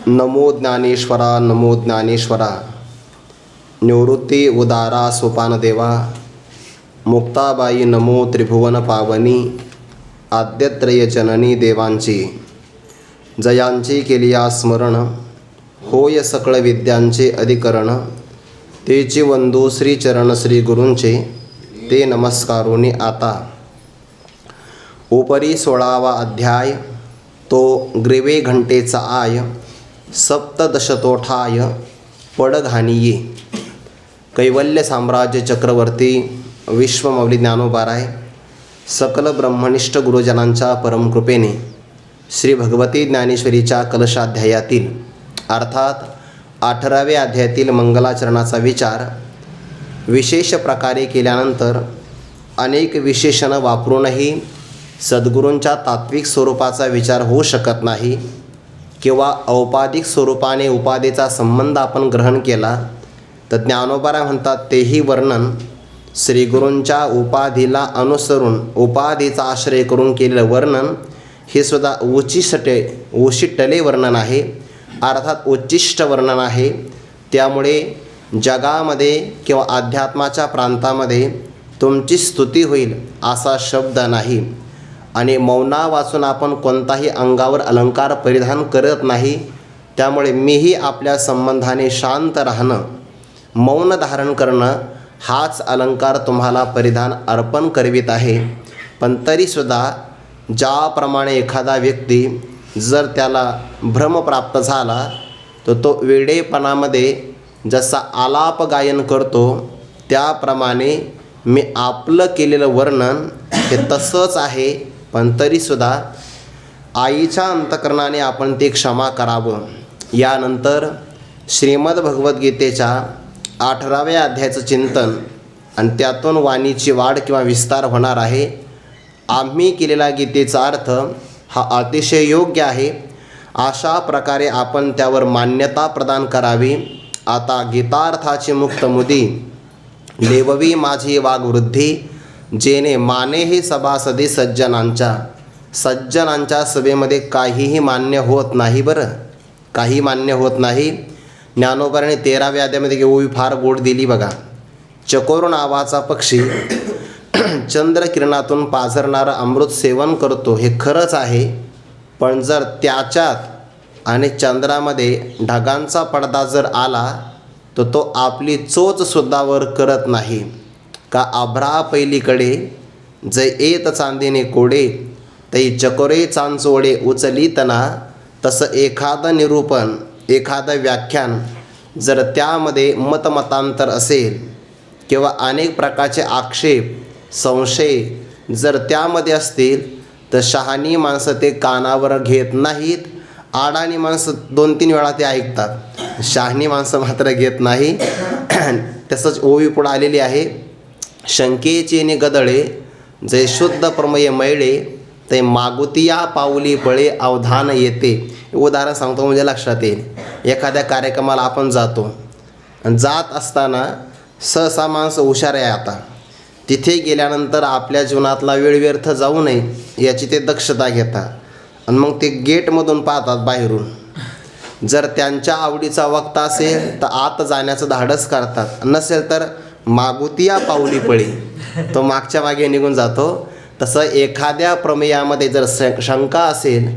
नमो ज्ञानेश्वरा नमो ज्ञानेश्वरा. निवृत्ती उदारा सोपानदेवा. मुक्ताबाई नमो त्रिभुवन पावनी. आद्यत्रय जननी देवांची जयांची केलिया स्मरण. होय सकळ विद्यांचे अधिकरण. तेची वंदू श्रीचरण श्री गुरूंचे. ते नमस्कारोनी आता. उपरी 16वा अध्याय. तो ग्रीवे घंटेचा आय. सप्तदशतोठाय पडघानिये. कैवल्य साम्राज्य चक्रवर्ती विश्वमौली ज्ञानोबाराय सकल ब्रह्मनिष्ठ गुरुजनांच्या परमकृपेने श्री भगवती ज्ञानेश्वरीच्या कलशाध्यायातील अर्थात 18व्या अध्यायातील मंगलाचरणाचा विचार विशेष प्रकारे केल्यानंतर अनेक विशेषणं वापरूनही सद्गुरूंच्या तात्विक स्वरूपाचा विचार होऊ शकत नाही किंवा औपाधिक स्वरूपाने उपाधीचा संबंध आपण ग्रहण केला तर ज्ञानोबाराय म्हणतात तेही वर्णन श्रीगुरूंच्या उपाधीला अनुसरून उपाधीचा आश्रय करून केलेलं वर्णन हे सुद्धा उशिष्टले वर्णन आहे, अर्थात उच्चिष्ट वर्णन आहे. त्यामुळे जगामध्ये किंवा अध्यात्माच्या प्रांतामध्ये तुमची स्तुती होईल असा शब्द नाही. आणि मौना वाचून आपण कोणताही अंगावर अलंकार परिधान करत नाही. त्यामुळे मीही आपल्या संबंधाने शांत राहणं, मौन धारण करणं हाच अलंकार तुम्हाला परिधान अर्पण करवित आहे. पण तरीसुद्धा ज्याप्रमाणे एखादा व्यक्ती जर त्याला भ्रम प्राप्त झाला तर तो वेडेपणामध्ये जसा आलाप गायन करतो त्याप्रमाणे मी आपलं केलेलं वर्णन हे तसंच आहे. पण तरीसुद्धा आईच्या अंतकरणाने आपण ते क्षमा करावं. यानंतर श्रीमद भगवद्गीतेच्या 18व्या अध्यायाचं चिंतन आणि त्यातून वाणीची वाढ किंवा विस्तार होणार आहे. आम्ही केलेला गीतेचा अर्थ हा अतिशय योग्य आहे. अशा प्रकारे आपण त्यावर मान्यता प्रदान करावी. आता गीतार्थाची मुक्त मुदी लेववी माझी वागवृद्धी. जेणे माने हे सभासदी सज्जनांच्या सभेमध्ये काहीही मान्य होत नाही. बरं, काही मान्य होत नाही. ज्ञानोबाने 13व्या अध्यायामध्ये ओवी फार गोड दिली बघा. चकोर नावाचा पक्षी चंद्रकिरणातून पाझरणारं अमृत सेवन करतो हे खरंच आहे. पण जर त्याच्यात आणि चंद्रामध्ये ढगांचा पडदा जर आला तर तो आपली चोचसुद्धा वर करत नाही. का आभ्रा पैलीकडे जै येत चांदीने कोडे. तै चकोरे चांचोडे उचलीतना. तसं एखादं निरूपण, एखादं व्याख्यान जर त्यामध्ये मतमतांतर असेल किंवा अनेक प्रकारचे आक्षेप संशय जर त्यामध्ये असतील तर शहाणी माणसं ते कानावर घेत नाहीत. आडाणी माणसं 2-3 वेळा ते ऐकतात, शहाणी माणसं मात्र घेत नाही. तसंच ओवी पुढं आलेली आहे. शंकेचे नि गदळे जै शुद्ध प्रमय मैळे. ते मागुतिया पाऊली पळे अवधान येते. उदाहरण सांगतो म्हणजे लक्षात येईल. एखाद्या कार्यक्रमाला आपण जातो आणि जात असताना सहसा माणसं हुशार आहे. आता तिथे गेल्यानंतर आपल्या जीवनातला वेळ व्यर्थ जाऊ नये याची ते दक्षता घेतात आणि मग ते गेटमधून पाहतात बाहेरून. जर त्यांच्या आवडीचा वक्ता असेल तर आत जाण्याचं धाडस करतात, नसेल तर मागुतिया पाऊली पळी तो मागच्या मागे निघून जातो. तसं एखाद्या प्रमेयामध्ये जर शंका असेल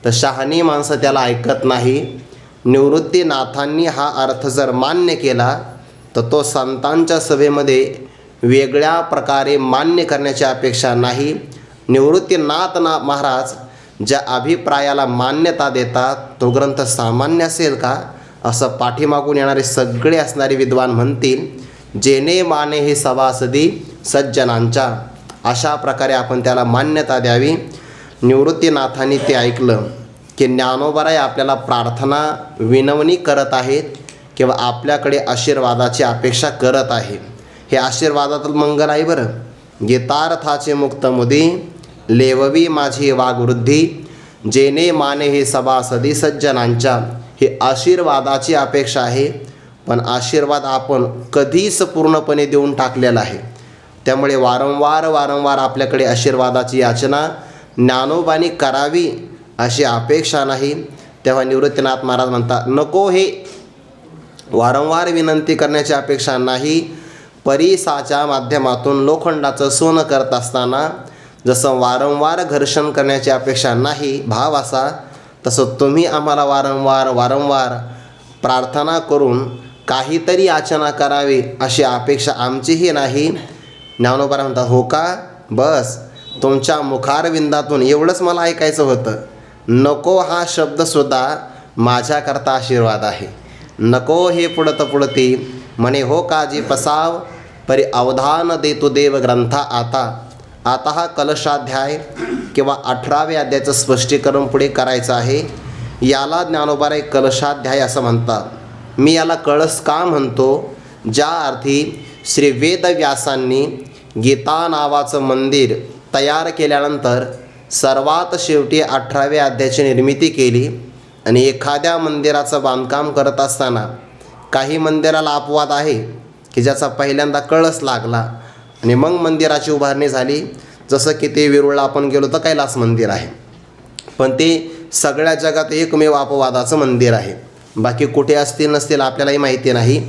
तर शहाणी माणसं त्याला ऐकत नाही. निवृत्तीनाथांनी हा अर्थ जर मान्य केला तर तो संतांच्या सभेमध्ये वेगळ्या प्रकारे मान्य करण्याची अपेक्षा नाही. निवृत्तीनाथ महाराज ज्या अभिप्रायाला मान्यता देतात तो ग्रंथ सामान्य असेल का असं पाठीमागून येणारे सगळे असणारे विद्वान म्हणतील. जेणे माने हे सभासदी सज्जनांच्या. अशा प्रकारे आपण त्याला मान्यता द्यावी. निवृत्तीनाथांनी ते ऐकलं की ज्ञानोबाराय आपल्याला प्रार्थना विनवणी करत आहेत किंवा आपल्याकडे आशीर्वादाची अपेक्षा करत आहे. हे आशीर्वादातील मंगल आहे. बरं, गीतार्थाचे मुक्त मुदी लेववी माझी वागवृद्धी. जेणे माने हे सभासदी सज्जनांच्या. हे आशीर्वादाची अपेक्षा आहे. पण आशीर्वाद आपण कधीच पूर्णपणे देऊन टाकलेला आहे. त्यामुळे वारंवार आपल्याकडे आशीर्वादाची याचना ज्ञानोबांनी करावी अशी अपेक्षा नाही. तेव्हा निवृत्तीनाथ महाराज म्हणतात, नको हे वारंवार विनंती करण्याची अपेक्षा नाही. परिसाच्या माध्यमातून लोखंडाचं सोनं करत असताना जसं वारंवार घर्षण करण्याची अपेक्षा नाही भाव असा, तसं तुम्ही आम्हाला वारंवार प्रार्थना करून काहीतरी याचना करावी अशी अपेक्षा आमचीही नाही. ज्ञानोबा म्हणतात, हो का, बस तुमच्या मुखारविंदातून एवढंच मला ऐकायचं होतं. नको हा शब्दसुद्धा माझ्याकरता आशीर्वाद आहे. नको हे पुढती म्हणे हो काजी पसाव परी अवधान देतो देव ग्रंथा आता हा कलशाध्याय किंवा 18व्या अध्यायाचं स्पष्टीकरण पुढे करायचं आहे. याला ज्ञानोबा एक कलशाध्याय असं म्हणतात. मी याला कळस का म्हणतो, ज्या अर्थी श्री वेदव्यासांनी गीता नावाचं मंदिर तयार केल्यानंतर सर्वात शेवटी 18व्या अध्यायाची निर्मिती केली. आणि एखाद्या मंदिराचं बांधकाम करत असताना काही मंदिराला अपवाद आहे की ज्याचा पहिल्यांदा कळस लागला आणि मग मंदिराची उभारणी झाली. जसं की ते वेरूळला आपण गेलो तर कैलास मंदिर आहे, पण ते सगळ्या जगात एकमेव अपवादाचं मंदिर आहे. बाकी कुठे असतील नसतील आपल्यालाही माहिती नाही.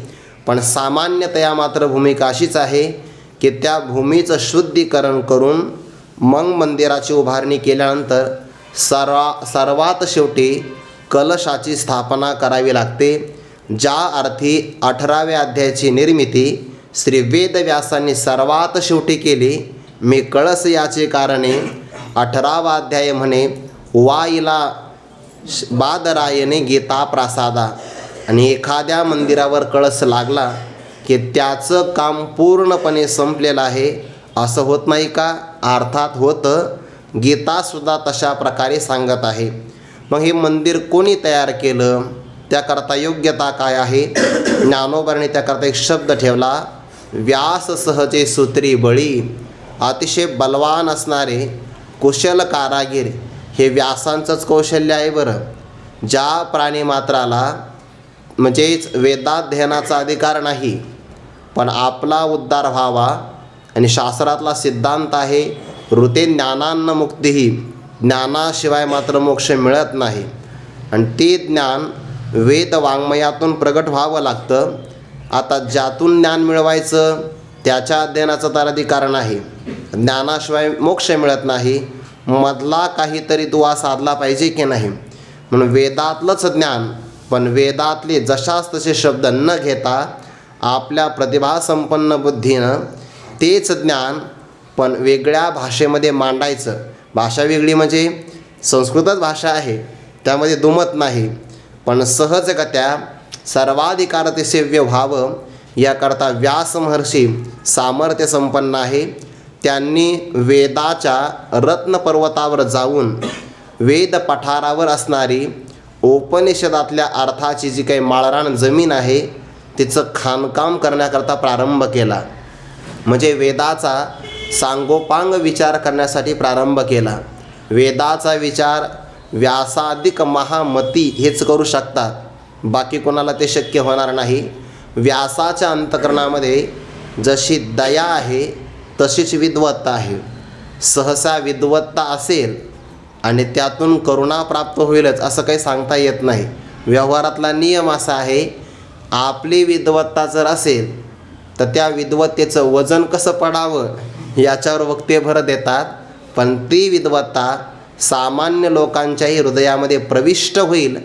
पण सामान्यतया मात्र भूमिका अशीच आहे की त्या भूमीचं शुद्धीकरण करून मग मंदिराची उभारणी केल्यानंतर सर्वात शेवटी कलशाची स्थापना करावी लागते. ज्या अर्थी 18व्या अध्यायाची निर्मिती श्री वेदव्यासांनी सर्वात शेवटी केली. मी कळस याचे कारणे 18वा अध्याय म्हणे वाईला बादरायने गीता प्रासादा. आणि एखाद्या मंदिरावर कळस लागला की त्याचं काम पूर्णपणे संपलेलं आहे असं होत नाही का? अर्थात होतं. गीतासुद्धा तशा प्रकारे सांगत आहे. मग हे मंदिर कोणी तयार केलं, त्याकरता योग्यता काय आहे? ज्ञानोबाने त्याकरता एक शब्द ठेवला, व्यास सहजे सूत्री बळी. अतिशय बलवान असणारे कुशल कारागीर हे व्यासांचंच कौशल्य आहे. बरं, ज्या प्राणीमात्राला म्हणजेच वेदाध्ययनाचा अधिकार नाही पण आपला उद्धार व्हावा आणि शास्त्रातला सिद्धांत आहे ऋते ज्ञानान्न मुक्तीही, ज्ञानाशिवाय मात्र मोक्ष मिळत नाही. आणि ते ज्ञान वेद वाङ्मयातून प्रगट व्हावं लागतं. आता ज्यातून ज्ञान मिळवायचं त्याच्या अध्ययनाचा तर अधिकार नाही. ज्ञानाशिवाय मोक्ष मिळत नाही. मधला काहीतरी दुवा साधला पाहिजे की नाही. म्हणून वेदातलंच ज्ञान, पण वेदातले जशास तसे शब्द न घेता आपल्या प्रतिभासंपन्न बुद्धीनं तेच ज्ञान पण वेगळ्या भाषेमध्ये मांडायचं. भाषा वेगळी म्हणजे संस्कृतच भाषा आहे, त्यामध्ये दुमत नाही, पण सहजगत्या सर्वाधिकार ते सेव्य व्हावं याकरता व्यास महर्षी सामर्थ्य संपन्न आहे. त्यांनी वेदाच्या रत्नपर्वतावर जाऊन वेद पठारावर असणारी उपनिषदातल्या अर्थाची जी काही माळरान जमीन आहे तिचं खाणकाम करण्याकरता प्रारंभ केला. म्हणजे वेदाचा सांगोपांग विचार करण्यासाठी प्रारंभ केला. वेदाचा विचार व्यासाधिक महामती हेच करू शकतात, बाकी कोणाला ते शक्य होणार नाही. व्यासाच्या अंतःकरणामध्ये जशी दया आहे तशीच विद्वत्ता आहे. सहसा विद्वत्ता असेल आणि त्यातून करुणा प्राप्त होईलच असं काही सांगता येत नाही. व्यवहारातला नियम असा आहे, आपली विद्वत्ता जर असेल तर त्या विद्वत्तेचं वजन कसं पडावं याच्यावर वक्ते भर देतात. पण ती विद्वत्ता सामान्य लोकांच्याही हृदयामध्ये प्रविष्ट होईल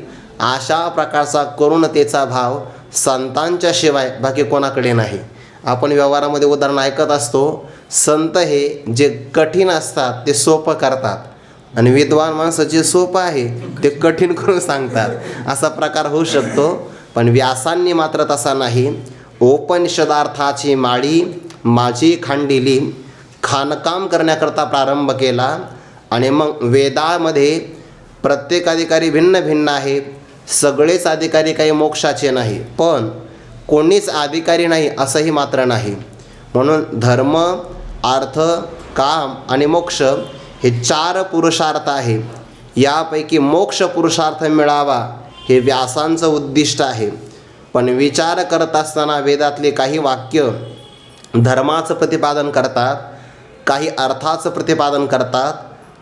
अशा प्रकारचा करुणतेचा भाव संतांच्या शिवाय बाकी कोणाकडे नाही. आपण व्यवहारामध्ये उदाहरण ऐकत असतो, संत हे जे कठीण असतात ते सोपं करतात आणि विद्वान माणसं जे सोपं आहे ते कठीण करून सांगतात, असा प्रकार होऊ शकतो. पण व्यासांनी मात्र तसा नाही. उपनिषदार्थाची माळी माझी खांडिली खाणकाम करण्याकरता प्रारंभ केला. आणि मग वेदामध्ये प्रत्येक अधिकारी भिन्न भिन्न आहे. सगळेच अधिकारी काही मोक्षाचे नाही, पण कोणीच अधिकारी नाही असंही मात्र नाही. म्हणून धर्म, अर्थ, काम आणि मोक्ष हे 4 पुरुषार्थ आहे. यापैकी मोक्ष पुरुषार्थ मिळावा हे व्यासांचं उद्दिष्ट आहे. पण विचार करत असताना वेदातले काही वाक्य धर्माचं प्रतिपादन करतात, काही अर्थाचं प्रतिपादन करतात,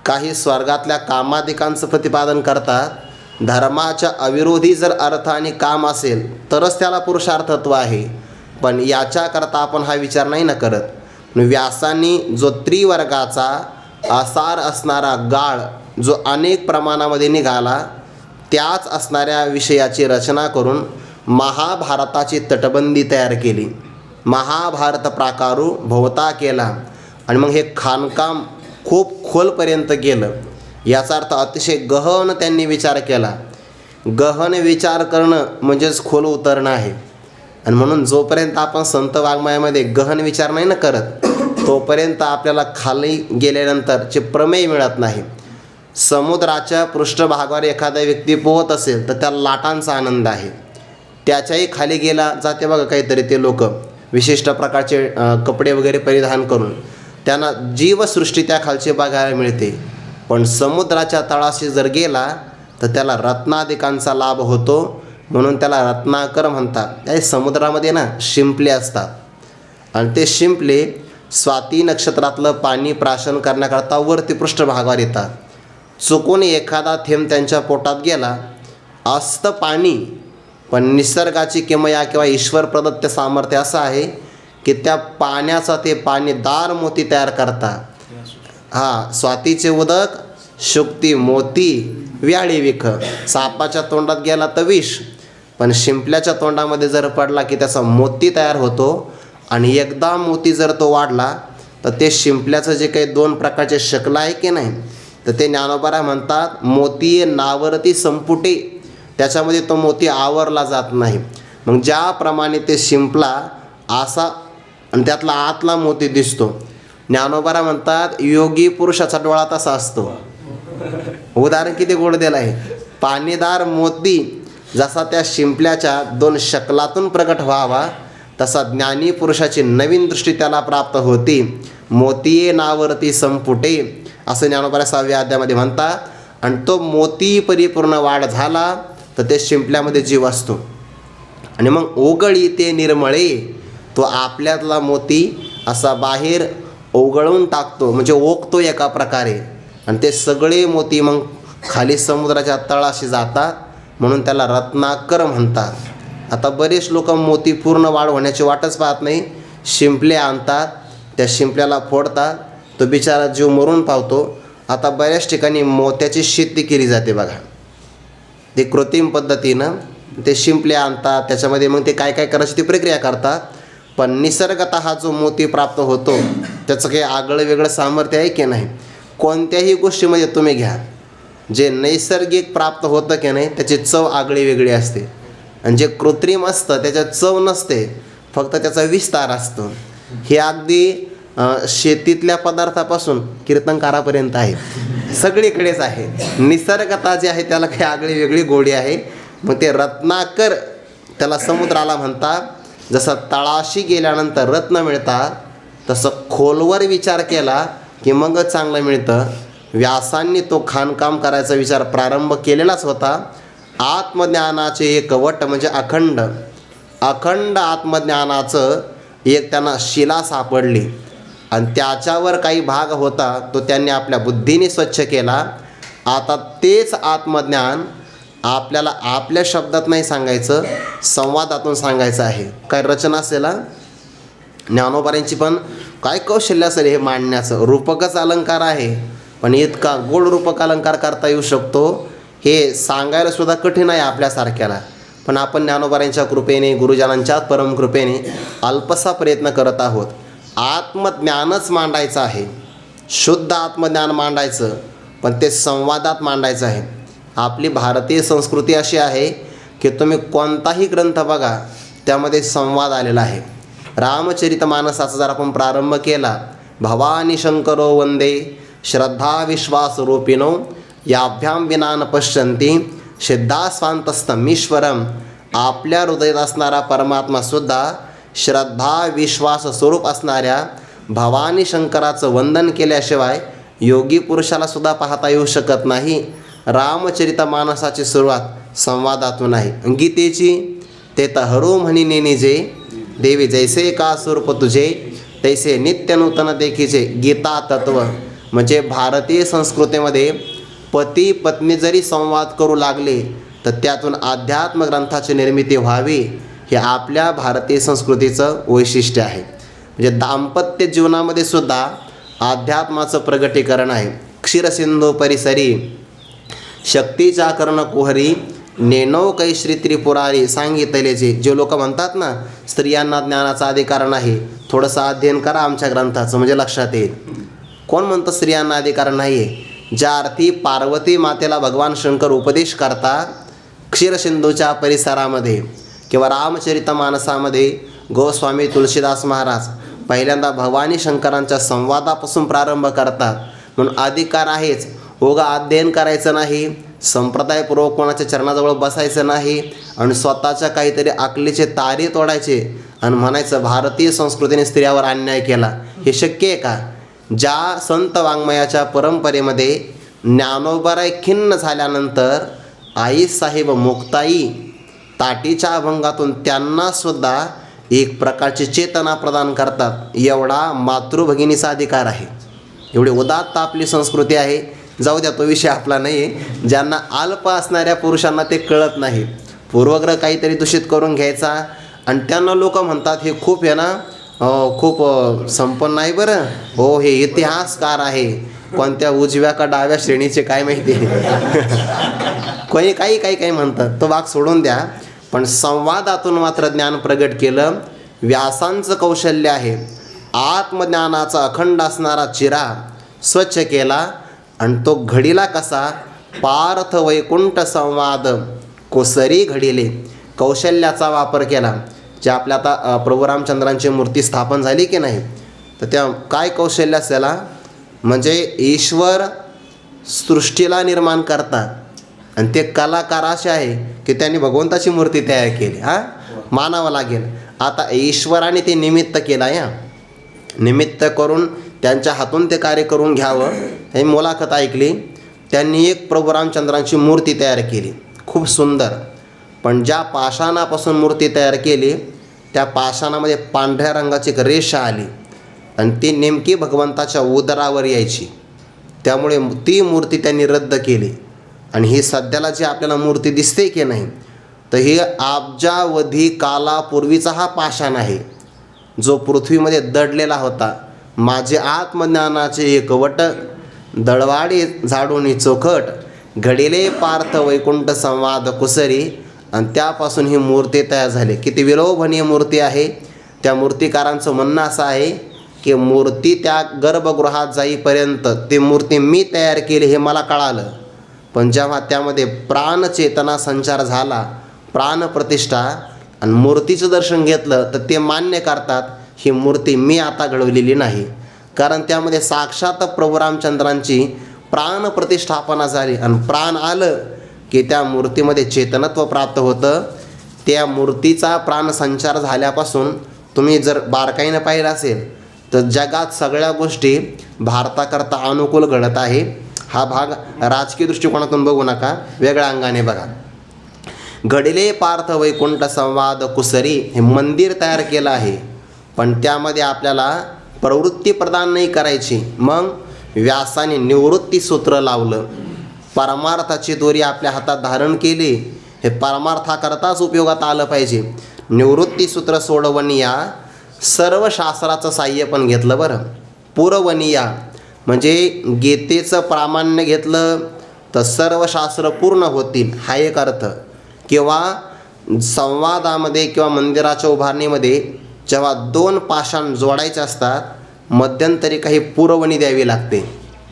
काही स्वर्गातल्या कामादिकांचं प्रतिपादन करतात धर्माच्या अविरोधी जर अर्थ आणि काम असेल तरच त्याला पुरुषार्थत्व आहे. पण याच्याकरता आपण हा विचार नाही ना करत. व्यासांनी जो त्रिवर्गाचा आसार असणारा गाळ जो अनेक प्रमाणामध्ये निघाला त्याच असणाऱ्या विषयाची रचना करून महाभारताची तटबंदी तयार केली. महाभारत प्राकारू भोवता केला आणि मग हे खाणकाम खूप खोलपर्यंत गेलं. याचा अर्थ अतिशय गहन त्यांनी विचार केला. गहन विचार करणं म्हणजेच खोल उतरणं आहे. आणि म्हणून जोपर्यंत आपण संत वाङ्मयामध्ये गहन विचार नाही ना करत तोपर्यंत आपल्याला खाली गेल्यानंतरचे प्रमेय मिळत नाही. समुद्राच्या पृष्ठभागावर एखादा व्यक्ती पोहत असेल तर त्याला लाटांचा आनंद आहे. त्याच्याही खाली गेला जाते बघा काहीतरी ते लोक विशिष्ट प्रकारचे कपडे वगैरे परिधान करून त्यांना जीवसृष्टी त्या खालची बघायला मिळते. पण समुद्राच्या तळाशी जर गेला तर त्याला रत्नादिकांचा लाभ होतो. म्हणून त्याला रत्नाकर म्हणतात. त्या समुद्रामध्ये ना शिंपले असतात आणि ते शिंपले स्वाती नक्षत्रातलं पाणी प्राशन करण्याकरता वरती पृष्ठभागावर येतात. चुकून एखादा थेंब त्यांच्या पोटात गेला असतं पाणी. पण निसर्गाची किमया किंवा ईश्वर प्रदत्त सामर्थ्य असं आहे की त्या पाण्याचा ते पाणीदार मोती तयार करतात. स्वातीचे उदक शुक्ती मोती व्याळी विख. सापाच्या तोंडात गेला तर विष पण शिंपल्याच्या तोंडामध्ये जर पडला की त्याचा मोती तयार होतो. आणि एकदा मोती जर तो वाढला तर ते शिंपल्याचं जे काही 2 प्रकारचे शकलं आहे की नाही तर ते ज्ञानोबा म्हणतात मोती नावरती संपुटे. त्याच्यामध्ये तो मोती आवरला जात नाही. मग ज्याप्रमाणे ते शिंपला असा आणि त्यातला आतला मोती दिसतो. ज्ञानोबा म्हणतात योगी पुरुषाचा डोळा तसा असतो. उदाहरण किती गोड दिलं आहे. पाणीदार मोती जसा त्या शिंपल्याच्या 2 शकलातून प्रकट व्हावा तसा ज्ञानी पुरुषाची नवीन दृष्टी त्याला प्राप्त होती. मोतीये नावरती संपुटे असं ज्ञानोबा 6व्या अध्यायामध्ये म्हणतात. आणि तो मोती परिपूर्ण वाढ झाला तर ते शिंपल्यामध्ये जीव असतो. आणि मग ओगळी ते निर्मळे तो आपल्यातला मोती असा बाहेर ओघळून टाकतो म्हणजे ओकतो एका प्रकारे. आणि ते सगळे मोती मग खाली समुद्राच्या तळाशी जातात. म्हणून त्याला रत्नाकर म्हणतात. आता बरेच लोक मोती पूर्ण वाढ होण्याची वाटच पाहत नाही. शिंपले आणतात त्या शिंपल्याला फोडतात तो बिचारा जीव मरून पावतो. आता बऱ्याच ठिकाणी मोत्याची शेती केली जाते बघा. ते कृत्रिम पद्धतीनं ते शिंपले आणतात त्याच्यामध्ये मग ते काय काय करायची ती प्रक्रिया करतात. पण निसर्गतः हा जो मोती प्राप्त होतो त्याचं काही आगळं वेगळं सामर्थ्य आहे की नाही. कोणत्याही गोष्टीमध्ये तुम्ही घ्या जे नैसर्गिक प्राप्त होतं की नाही त्याची चव आगळी वेगळी असते. आणि जे कृत्रिम असतं त्याच्यात चव नसते फक्त त्याचा विस्तार असतो. हे अगदी शेतीतल्या पदार्थापासून कीर्तनकारापर्यंत आहे. सगळीकडेच आहे. निसर्गता जी आहे त्याला काही आगळी वेगळी गोडी आहे. मग ते रत्नाकर त्याला समुद्राला म्हणतात. जसं तळाशी गेल्यानंतर रत्न मिळतात तसं खोलवर विचार केला की मगच चांगलं मिळतं. व्यासांनी तो खाणकाम करायचा विचार प्रारंभ केलेलाच होता. आत्मज्ञानाचे एक वट म्हणजे अखंड आत्मज्ञानाचं एक त्यांना शिला सापडली आणि त्याच्यावर काही भाग होता तो त्यांनी आपल्या बुद्धीने स्वच्छ केला. आता तेच आत्मज्ञान आपल्याला आपल्या शब्दात नाही सांगायचं संवादातून सांगायचं आहे. काय रचना असेल ज्ञानोबांची पण काय कौशल्य असेल हे मांडण्याचं. रूपकच अलंकार आहे पण इतका गोड रूपक अलंकार करता येऊ शकतो हे सांगायला सुद्धा कठीण आहे आपल्यासारख्याला. पण आपण ज्ञानोबांच्या कृपेने गुरुजनांच्या परमकृपेने अल्पसा प्रयत्न करत आहोत. आत्मज्ञानच मांडायचं आहे. शुद्ध आत्मज्ञान मांडायचं पण ते संवादात मांडायचं आहे. आपली भारतीय संस्कृती अशी आहे की तुम्ही कोणताही ग्रंथ बघा त्यामध्ये संवाद आलेला आहे. रामचरितमानसाचा जर आपण प्रारंभ केला भवानी शंकरो वंदे श्रद्धा विश्वास रूपिणो याभ्याम विना न पश्यन्ति सिद्धास्वान्तस्तमीश्वरम. आपल्या हृदयात असणारा परमात्मासुद्धा श्रद्धा विश्वास स्वरूप असणाऱ्या भवानी शंकराचं वंदन केल्याशिवाय योगी पुरुषाला सुद्धा पाहता येऊ शकत नाही. रामचरितमानसाची सुरुवात संवादातून आहे. गीतेची ते तर हरू म्हणी नेनिजे देवी जैसे का स्वरूप तुझे तैसे नित्य नूतन देखीचे. गीता तत्व म्हणजे भारतीय संस्कृतीमध्ये पती पत्नी जरी संवाद करू लागले तर त्यातून अध्यात्म ग्रंथाची निर्मिती व्हावी, हे आपल्या भारतीय संस्कृतीचं वैशिष्ट्य आहे. म्हणजे दाम्पत्य जीवनामध्ये सुद्धा अध्यात्माचं प्रगटीकरण आहे. क्षीरसिंधू परिसरी शक्तीच्या कर्ण कुहरी, नेनो कैश्री त्रिपुरारी सांगितले. जे लोक म्हणतात ना स्त्रियांना ज्ञानाचा अधिकार नाही, थोडंसं अध्ययन करा आमच्या ग्रंथाचं म्हणजे लक्षात येईल. कोण म्हणतं स्त्रियांना अधिकार नाही आहे? ज्या अर्थी पार्वती मातेला भगवान शंकर उपदेश करतात क्षीरसिंधूच्या परिसरामध्ये किंवा रामचरितमानसामध्ये गोस्वामी तुलसीदास महाराज पहिल्यांदा भवानी शंकरांच्या संवादापासून प्रारंभ करतात. म्हणून अधिकार आहेच. उगा अध्ययन करायचं नाही, संप्रदायपूर्वक कोणाच्या चरणाजवळ बसायचं नाही आणि स्वतःच्या काहीतरी अकलीचे तारे तोडायचे आणि म्हणायचं भारतीय संस्कृतीने स्त्रियावर अन्याय केला. हे शक्य आहे का? ज्या संत वाङ्मयाच्या परंपरेमध्ये ज्ञानोबराय खिन्न झाल्यानंतर आईसाहेब मुक्ताई ताटीच्या अभंगातून त्यांनासुद्धा एक प्रकारची चेतना प्रदान करतात. एवढा मातृभगिनीचा अधिकार आहे. एवढी उदात्त आपली संस्कृती आहे. जाऊ द्या, तो विषय आपला नाही आहे. ज्यांना अल्प असणाऱ्या पुरुषांना ते कळत नाही. पूर्वग्रह काहीतरी दूषित करून घ्यायचा आणि त्यांना लोक म्हणतात हे खूप आहे ना, खूप संपन्न आहे बरं. हो, हे इतिहासकार आहे. कोणत्या उजव्या का डाव्या श्रेणीचे काय माहिती कोणी काही म्हणतात. तो भाग सोडून द्या. पण संवादातून मात्र ज्ञान प्रगट केलं. व्यासांचं कौशल्य आहे. आत्मज्ञानाचा अखंड असणारा चिरा स्वच्छ केला आणि तो घडीला कसा? पार्थ वैकुंठ संवाद कोसरी घडिले. कौशल्याचा वापर केला. जे आपल्या आता प्रभू रामचंद्रांची मूर्ती स्थापन झाली की नाही, तर त्या काय कौशल्य असेला? म्हणजे ईश्वर सृष्टीला निर्माण करतात आणि ते कलाकार असे आहे की त्यांनी भगवंताची मूर्ती तयार केली. मानावं लागेल. आता ईश्वराने ते निमित्त केला. निमित्त करून त्यांच्या हातून ते कार्य करून घ्यावं. हे मुलाखत ऐकली. त्यांनी एक प्रभू रामचंद्रांची मूर्ती तयार केली, खूप सुंदर. पण ज्या पाषाणापासून मूर्ती तयार केली त्या पाषाणामध्ये पांढऱ्या रंगाची एक रेषा आली आणि ती नेमकी भगवंताच्या उदरावर यायची. त्यामुळे ती मूर्ती त्यांनी रद्द केली. आणि ही सध्याला जी आपल्याला मूर्ती दिसते की नाही, तर ही अब्जावधी कालापूर्वीचा हा पाषाण आहे जो पृथ्वीमध्ये दडलेला होता. माझे आत्मज्ञानाचे एकवट दळवाडी झाडून चोखट, घडिले पार्थ वैकुंठ संवाद कुसरी. आणि त्यापासून ही मूर्ती तयार झाली. किती विलोभनीय मूर्ती आहे. त्या मूर्तिकारांचं म्हणणं असं आहे की मूर्ती त्या गर्भगृहात जाईपर्यंत ती मूर्ती मी तयार केली हे मला कळालं, पण जेव्हा त्यामध्ये प्राणचेतना संचार झाला, प्राणप्रतिष्ठा आणि मूर्तीचं दर्शन घेतलं, तर ते मान्य करतात ही मूर्ती मी आता घडवलेली नाही. कारण त्यामध्ये साक्षात प्रभू रामचंद्रांची प्राणप्रतिष्ठापना झाली आणि प्राण आलं की त्या मूर्तीमध्ये चेतनत्व प्राप्त होतं. त्या मूर्तीचा प्राणसंचार झाल्यापासून तुम्ही जर बारकाईनं पाहिलं असेल तर जगात सगळ्या गोष्टी भारताकरता अनुकूल घडत आहे. हा भाग राजकीय दृष्टिकोनातून बघू नका, वेगळ्या अंगाने बघा. घडिले पार्थ वैकुंठ संवाद कुसरी हे मंदिर तयार केलं आहे, पण त्यामध्ये आपल्याला प्रवृत्ती प्रदान नाही करायची. मग व्यासाने निवृत्ती सूत्र लावलं. परमार्थाची दोरी आपल्या हातात धारण केली. हे परमार्थाकरताच उपयोगात आलं पाहिजे. निवृत्ती सूत्र सोडवणिया सर्व शास्त्राचं साह्य पण घेतलं बरं. पुरवणिया म्हणजे गीतेचं प्रामाण्य घेतलं तर सर्व शास्त्र पूर्ण होतील हा एक अर्थ. किंवा संवादामध्ये किंवा मंदिराच्या उभारणीमध्ये जेव्हा दोन पाषाण जोडायचे असतात, मध्यंतरी काही पुरवणी द्यावी लागते.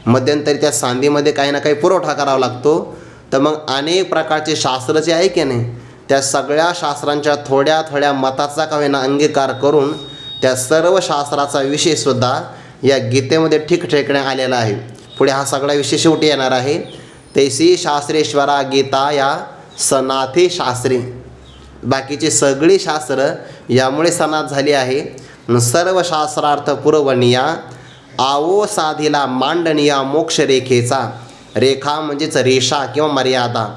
मध्यंतरी त्या सांधीमध्ये काही ना काही पुरवठा करावा लागतो. तर मग अनेक प्रकारचे शास्त्र जे आहे की नाही, त्या सगळ्या शास्त्रांच्या थोड्या थोड्या मताचा का होईना अंगीकार करून त्या सर्व शास्त्राचा विषयसुद्धा या गीतेमध्ये ठिकठिकाणी आलेला आहे. पुढे हा सगळा विषय शेवटी येणार आहे. तैसी शास्त्रेश्वरा गीता या सनाथे शास्त्री. बाकीची सगळी शास्त्र यामुळे सनाथ झाली आहे. सर्व शास्त्रार्थ पुरवणिया आवो साधीला मांडणिया मोक्षरेखेचा. रेखा म्हणजेच रेषा किंवा मर्यादा.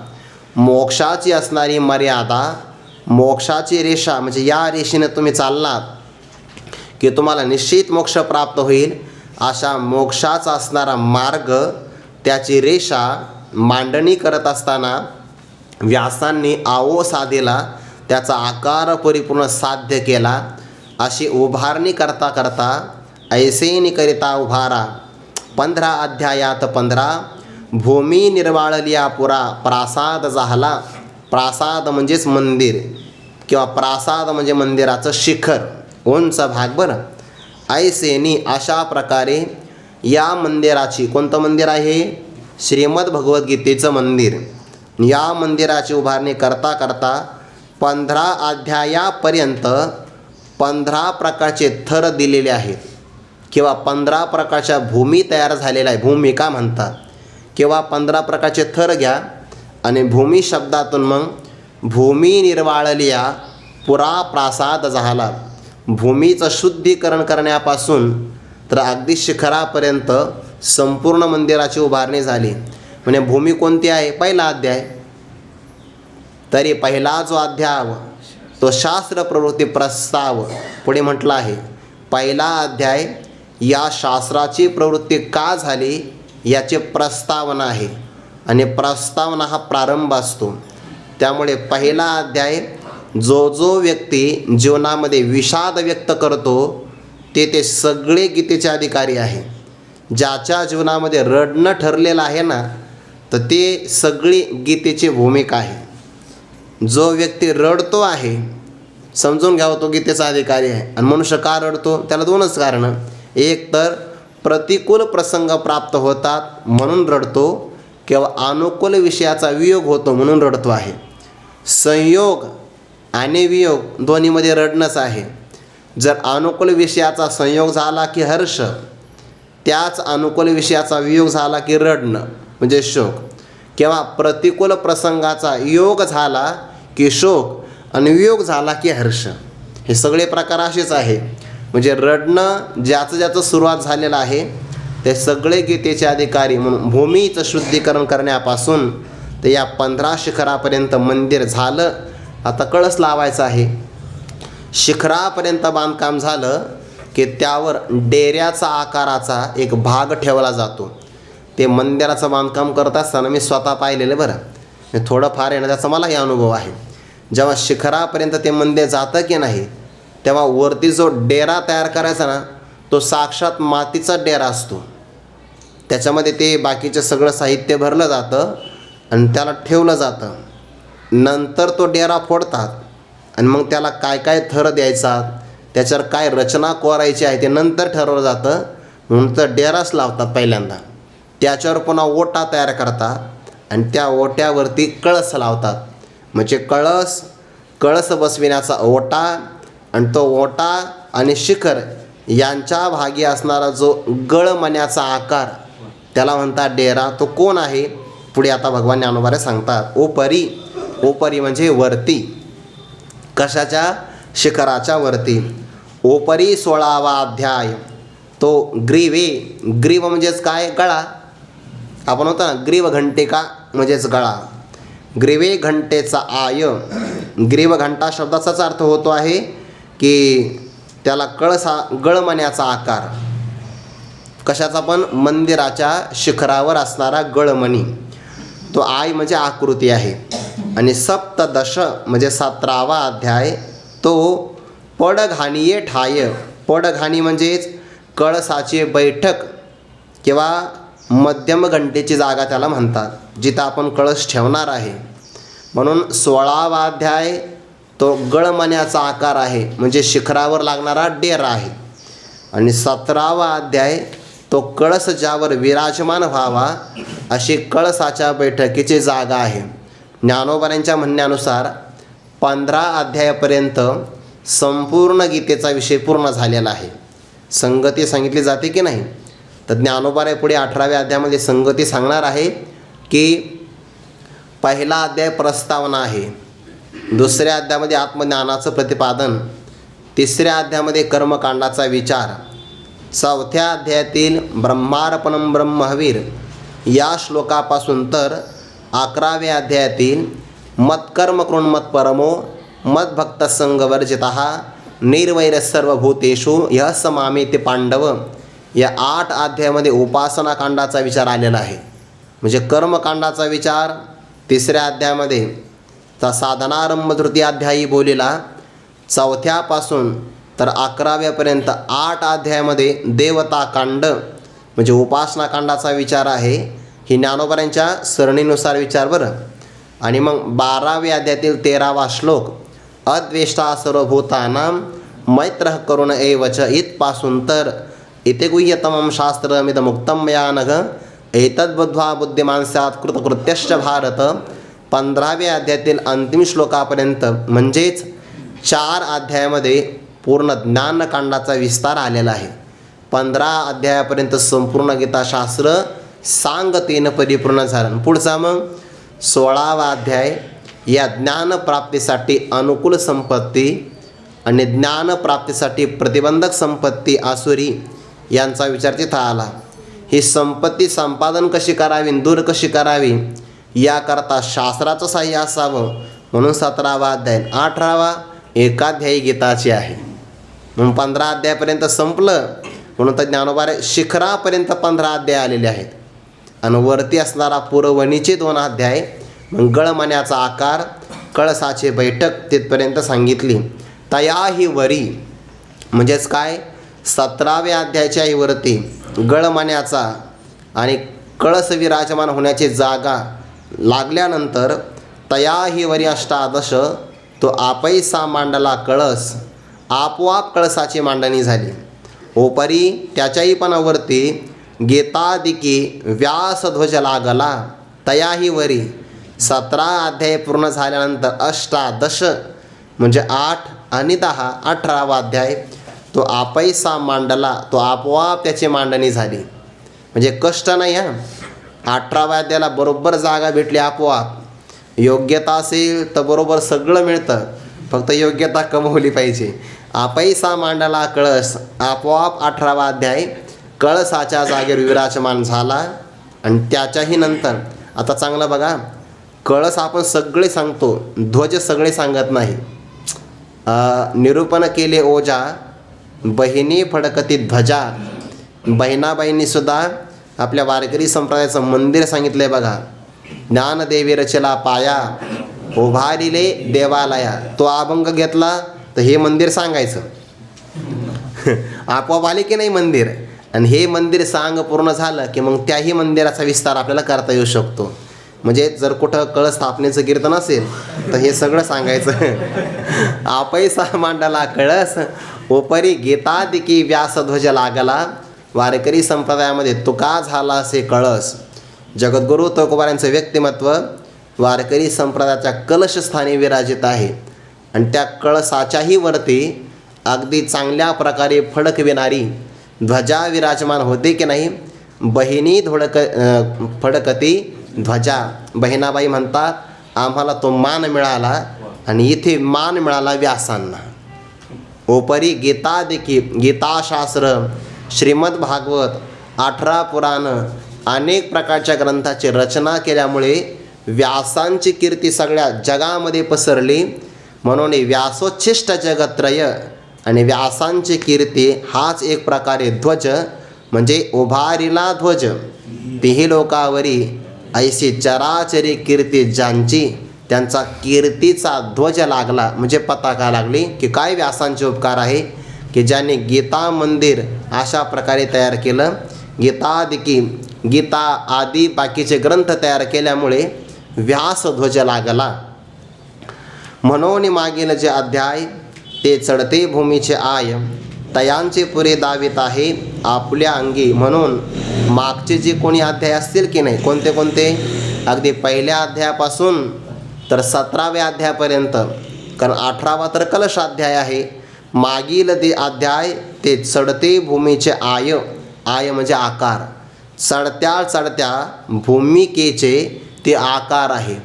मोक्षाची असणारी मर्यादा, मोक्षाची रेषा म्हणजे या रेषेने तुम्ही चाललात की तुम्हाला निश्चित मोक्ष प्राप्त होईल. अशा मोक्षाचा असणारा मार्ग, त्याची रेषा मांडणी करत असताना व्यासांनी आवो साधेला, त्याचा आकार परिपूर्ण साध्य केला. अशी उभारणी करता करता ऐसेनी करिता उभारा. 15 अध्यायात 15 भूमी निर्वाळलिया पुरा प्रासाद झाला. प्रासाद म्हणजेच मंदिर किंवा प्रासाद म्हणजे मंदिराचं शिखर, उंच भाग. बरं, ऐसेनी अशा प्रकारे या मंदिराची, कोणतं मंदिर आहे? श्रीमद भगवद्गीतेचं मंदिर. या मंदिराची उभारणी करता करता 15 अध्यायापर्यंत 15 प्रकारचे थर दिलेले आहेत किंवा 15 प्रकारच्या भूमी तयार झालेल्या आहे, भूमिका म्हणतात. किंवा 15 प्रकारचे थर घ्या आणि भूमी शब्दातून मग भूमी निर्वाळलिया पुरा प्रासाद झाला. भूमीचं शुद्धीकरण करण्यापासून तर अगदी शिखरापर्यंत संपूर्ण मंदिराची उभारणी झाली. म्हणजे भूमी कोणती आहे? पहिला अध्याय. तरी पहिला जो अध्याय तो शास्त्र प्रवृत्ती प्रस्ताव पुढे म्हटला आहे. पहिला अध्याय या शास्त्राची प्रवृत्ती का झाली याची प्रस्तावना आहे आणि प्रस्तावना हा प्रारंभ असतो. त्यामुळे पहिला अध्याय जो जो व्यक्ती जीवनामध्ये विषाद व्यक्त करतो ते सगळे गीतेचे अधिकारी आहे. ज्याच्या जीवनामध्ये रडणं ठरलेलं आहे ना, तर ते सगळी गीतेची भूमिका आहे. जो व्यक्ती रडतो आहे, समजून घ्यावं तो गीतेचा अधिकारी आहे. आणि मनुष्य का रडतो? त्याला दोनच कारणं. एक तर प्रतिकूल प्रसंग प्राप्त होतात म्हणून रडतो, किंवा अनुकूल विषयाचा वियोग होतो म्हणून रडतो आहे. संयोग आणि वियोग दोन्हीमध्ये रडणंच आहे. जर अनुकूल विषयाचा संयोग झाला की हर्ष, त्याच अनुकूल विषयाचा वियोग झाला की रडणं म्हणजे शोक, किंवा प्रतिकूल प्रसंगाचा योग झाला की शोक आणि वियोग झाला की हर्ष. हे सगळे प्रकार असेच आहे. म्हणजे रडणं ज्याचं सुरुवात झालेलं आहे ते सगळे गीतेचे अधिकारी. म्हणून भूमीचं शुद्धीकरण करण्यापासून तर या 15 शिखरापर्यंत मंदिर झालं. आता कळस लावायचं आहे. शिखरापर्यंत बांधकाम झालं की त्यावर डेऱ्याचा आकाराचा एक भाग ठेवला जातो. ते मंदिराचं बांधकाम करत असताना मी स्वतः पाहिलेलं. बरं, थोडंफार आहे ना, त्याचा मलाही अनुभव आहे. जेव्हा शिखरापर्यंत ते मंदिर जातं की नाही, तेव्हा वरती जो डेरा तयार करायचा ना, तो साक्षात मातीचा डेरा असतो. त्याच्यामध्ये ते बाकीचं सगळं साहित्य भरलं जातं आणि त्याला ठेवलं जातं. नंतर तो डेरा फोडतात आणि मग त्याला काय काय थर द्यायचा, त्याच्यावर काय रचना कोरायची आहे ते नंतर ठरवलं जातं. म्हणून तर डेराच लावतात पहिल्यांदा. त्याच्यावर पुन्हा ओटा तयार करतात आणि त्या ओट्यावरती कळस लावतात. म्हणजे कळस बसविण्याचा ओटा, आणि तो ओटा आणि शिखर यांच्या भागी असणारा जो गळमण्याचा आकार त्याला म्हणतात डेरा. तो कोण आहे? पुढे आता भगवान ज्ञानोबा सांगतात. ओपरी म्हणजे वरती. कशाच्या? शिखराच्या वरती. ओपरी 16वा अध्याय तो ग्रीव म्हणजेच काय? गळा. आपण होता ना ग्रीव घंटिका म्हणजेच गळा. ग्रीवे घंटेचा आय. ग्रीव घंटा शब्दाचाच अर्थ होतो आहे की त्याला गळमण्याचा आकार. कशाचा पण? मंदिराच्या शिखरावर असणारा गळमणी. तो आय म्हणजे आकृती आहे. आणि सप्तदश म्हणजे 17वा अध्याय तो पडघाणीये ठाय. पडघाणी म्हणजेच कळसाची बैठक किंवा मध्यम घंटेची जागा त्याला म्हणतात, जिथं आपण कळस ठेवणार आहे. म्हणून 16वा अध्याय तो गळमण्याचा आकार आहे, म्हणजे शिखरावर लागणारा डेरा आहे. आणि 17वा अध्याय तो कळस ज्यावर विराजमान व्हावा अशी कळसाच्या बैठकीची जागा आहे. ज्ञानोबांच्या म्हणण्यानुसार 15 अध्यायापर्यंत संपूर्ण गीतेचा विषय पूर्ण झालेला आहे. संगती सांगितली जाते की नाही? तर ज्ञानोबा पुढे 18व्या अध्यायामध्ये संगती सांगणार आहे की पहिला अध्याय प्रस्तावना आहे, दुसऱ्या अध्यायामध्ये आत्मज्ञानाचं प्रतिपादन, तिसऱ्या अध्यायामध्ये कर्मकांडाचा विचार, चौथ्या अध्यायातील ब्रह्मार्पणम ब्रह्महवीर या श्लोकापासून तर 11व्या अध्यायातील मत्कर्म कृण्मत परमो मद्भक्त संगवर्जितः निर्वैर सर्वभूतेषु यः समामेति पांडव या 8 अध्यायामध्ये उपासना कांडाचा विचार आलेला आहे. म्हणजे कर्मकांडाचा विचार 3ऱ्या अध्यायामध्ये, तर साधनारंभ तृतीय अध्यायी बोलीला 4थ्यापासून तर 11व्यापर्यंत 8 अध्यायामध्ये देवताकांड म्हणजे उपासनाकांडाचा विचार आहे. ही ज्ञानोबांच्या सरणीनुसार विचार बरं. आणि मग 12व्या अध्यायातील 13वा श्लोक, अद्वेष्टा सर्वभूतानां मैत्रः करुण एवच, इथपासून तर इथे गुह्यतमं शास्त्रमिदमुक्तं मया नघ एतद्बुद्ध्वा बुद्धिमान् स्यात् कृतकृत्यश्च भारत. 15व्या अध्यायातील अंतिम श्लोकापर्यंत म्हणजेच 4 अध्यायामध्ये पूर्ण ज्ञानकांडाचा विस्तार आलेला आहे. 15 अध्यायापर्यंत संपूर्ण गीताशास्त्र सांगतेनं परिपूर्ण झालं. पुढचा मग 16वा अध्याय या ज्ञानप्राप्तीसाठी अनुकूल संपत्ती आणि ज्ञानप्राप्तीसाठी प्रतिबंधक संपत्ती आसुरी यांचा विचार तिथं आला. ही संपत्ती संपादन कशी करावी, दूर कशी करावी याकरता शास्त्राचं साह्य असावं म्हणून 17वा अध्याय. 18वा एकाध्यायी गीताची आहे. म्हणून 15 अध्यायापर्यंत संपलं म्हणून तर ज्ञानोबा शिखरापर्यंत 15 अध्याय आलेले आहेत. आणि वरती असणारा पुरवणीचे 2 अध्याय मग गळमण्याचा आकार, कळसाची बैठक तिथपर्यंत सांगितली. तयाही वरी म्हणजेच काय, 17व्या अध्यायाच्याही वरती गळमण्याचा आणि कळस विराजमान होण्याची जागा लागल्यानंतर तयाही वरी अष्टादश, तो आपैसा मांडला कळस, आपोआप कळसाची मांडणी झाली. ओपरी त्याच्याही पण वरती गीतादिकी व्यासध्वज लागला. तयाही वरी 17 अध्याय पूर्ण झाल्यानंतर अष्टादश म्हणजे 8 आणि 10, 18वा अध्याय तो आपैसा मांडला, तो आपोआप त्याची मांडणी झाली. म्हणजे कष्ट नाही हां. 18व्या अध्यायाला बरोबर जागा भेटली आपोआप. योग्यता असेल तर बरोबर सगळं मिळतं, फक्त योग्यता कमवली पाहिजे. आपैसा मांडला कळस, आपोआप 18वा अध्याय कळसाच्या जागेवर विराजमान झाला. आणि त्याच्याही नंतर आता चांगलं बघा, कळस आपण सगळे सांगतो, ध्वज सगळे सांगत नाही. निरूपण केले ओजा, बहिणी फडकती ध्वजा. बहिणाबाईंनीसुद्धा आपल्या वारकरी संप्रदायाचं मंदिर सांगितलं आहे बघा. ज्ञानदेवी रचला पाया, उभारिले देवालया. तो अभंग घेतला तर हे मंदिर सांगायचं. आपोआप आले की नाही मंदिर. आणि हे मंदिर सांग पूर्ण झालं की मग त्याही मंदिराचा विस्तार आपल्याला करता येऊ शकतो. म्हणजे जर कुठं कळस स्थापनेचं कीर्तन असेल तर हे सगळं सांगायचं. आपैसा मांडला कळस, ओपरी गीतादिकी व्यासध्वज लागला. वारकरी संप्रदायामध्ये तुका झाला असे कळस. जगद्गुरू तुकोबारायांचं व्यक्तिमत्व वारकरी संप्रदायाच्या कलशस्थानी विराजित आहे. आणि त्या कळसाच्याही वरती अगदी चांगल्या प्रकारे फडकविणारी ध्वजा विराजमान होते की नाही. बहिणी फडकती ध्वजा. बहिणाबाई म्हणतात आम्हाला तो मान मिळाला आणि इथे मान मिळाला व्यासांना. ओपरी गीतादिकी, गीताशास्त्र, श्रीमद भागवत, 18 पुराण, अनेक प्रकारच्या ग्रंथाची रचना केल्यामुळे व्यासांची कीर्ती सगळ्या जगामध्ये पसरली. म्हणून व्यासोच्छिष्ट जगत्रय आणि व्यासांची कीर्ती हाच एक प्रकारे ध्वज म्हणजे उभारिला ध्वज. तिही लोकावरी ऐशी चराचरी कीर्ती ज्यांची, त्यांचा कीर्तीचा ध्वज लागला म्हणजे पताका लागली की काय व्यासांचे उपकार आहे की ज्यांनी गीता मंदिर अशा प्रकारे तयार केलं. गीतादिकी, गीता आदी बाकीचे ग्रंथ तयार केल्यामुळे व्यासध्वज लागला. म्हणून मागील जे अध्याय ते चढते भूमीचे आय, तयांचे पुरे दावित आहे आपल्या अंगी. म्हणून मागचे जे कोणी अध्याय असतील की नाही, कोणते कोणते, अगदी पहिल्या अध्यायापासून तर 17व्या अध्यायापर्यंत, कारण 18वा तर कलशाध्याय आहे. मागील ते अध्याय ते चढते भूमीचे आय, आय म्हणजे आकार. चढत्या चढत्या भूमिकेचे ते आकार आहे.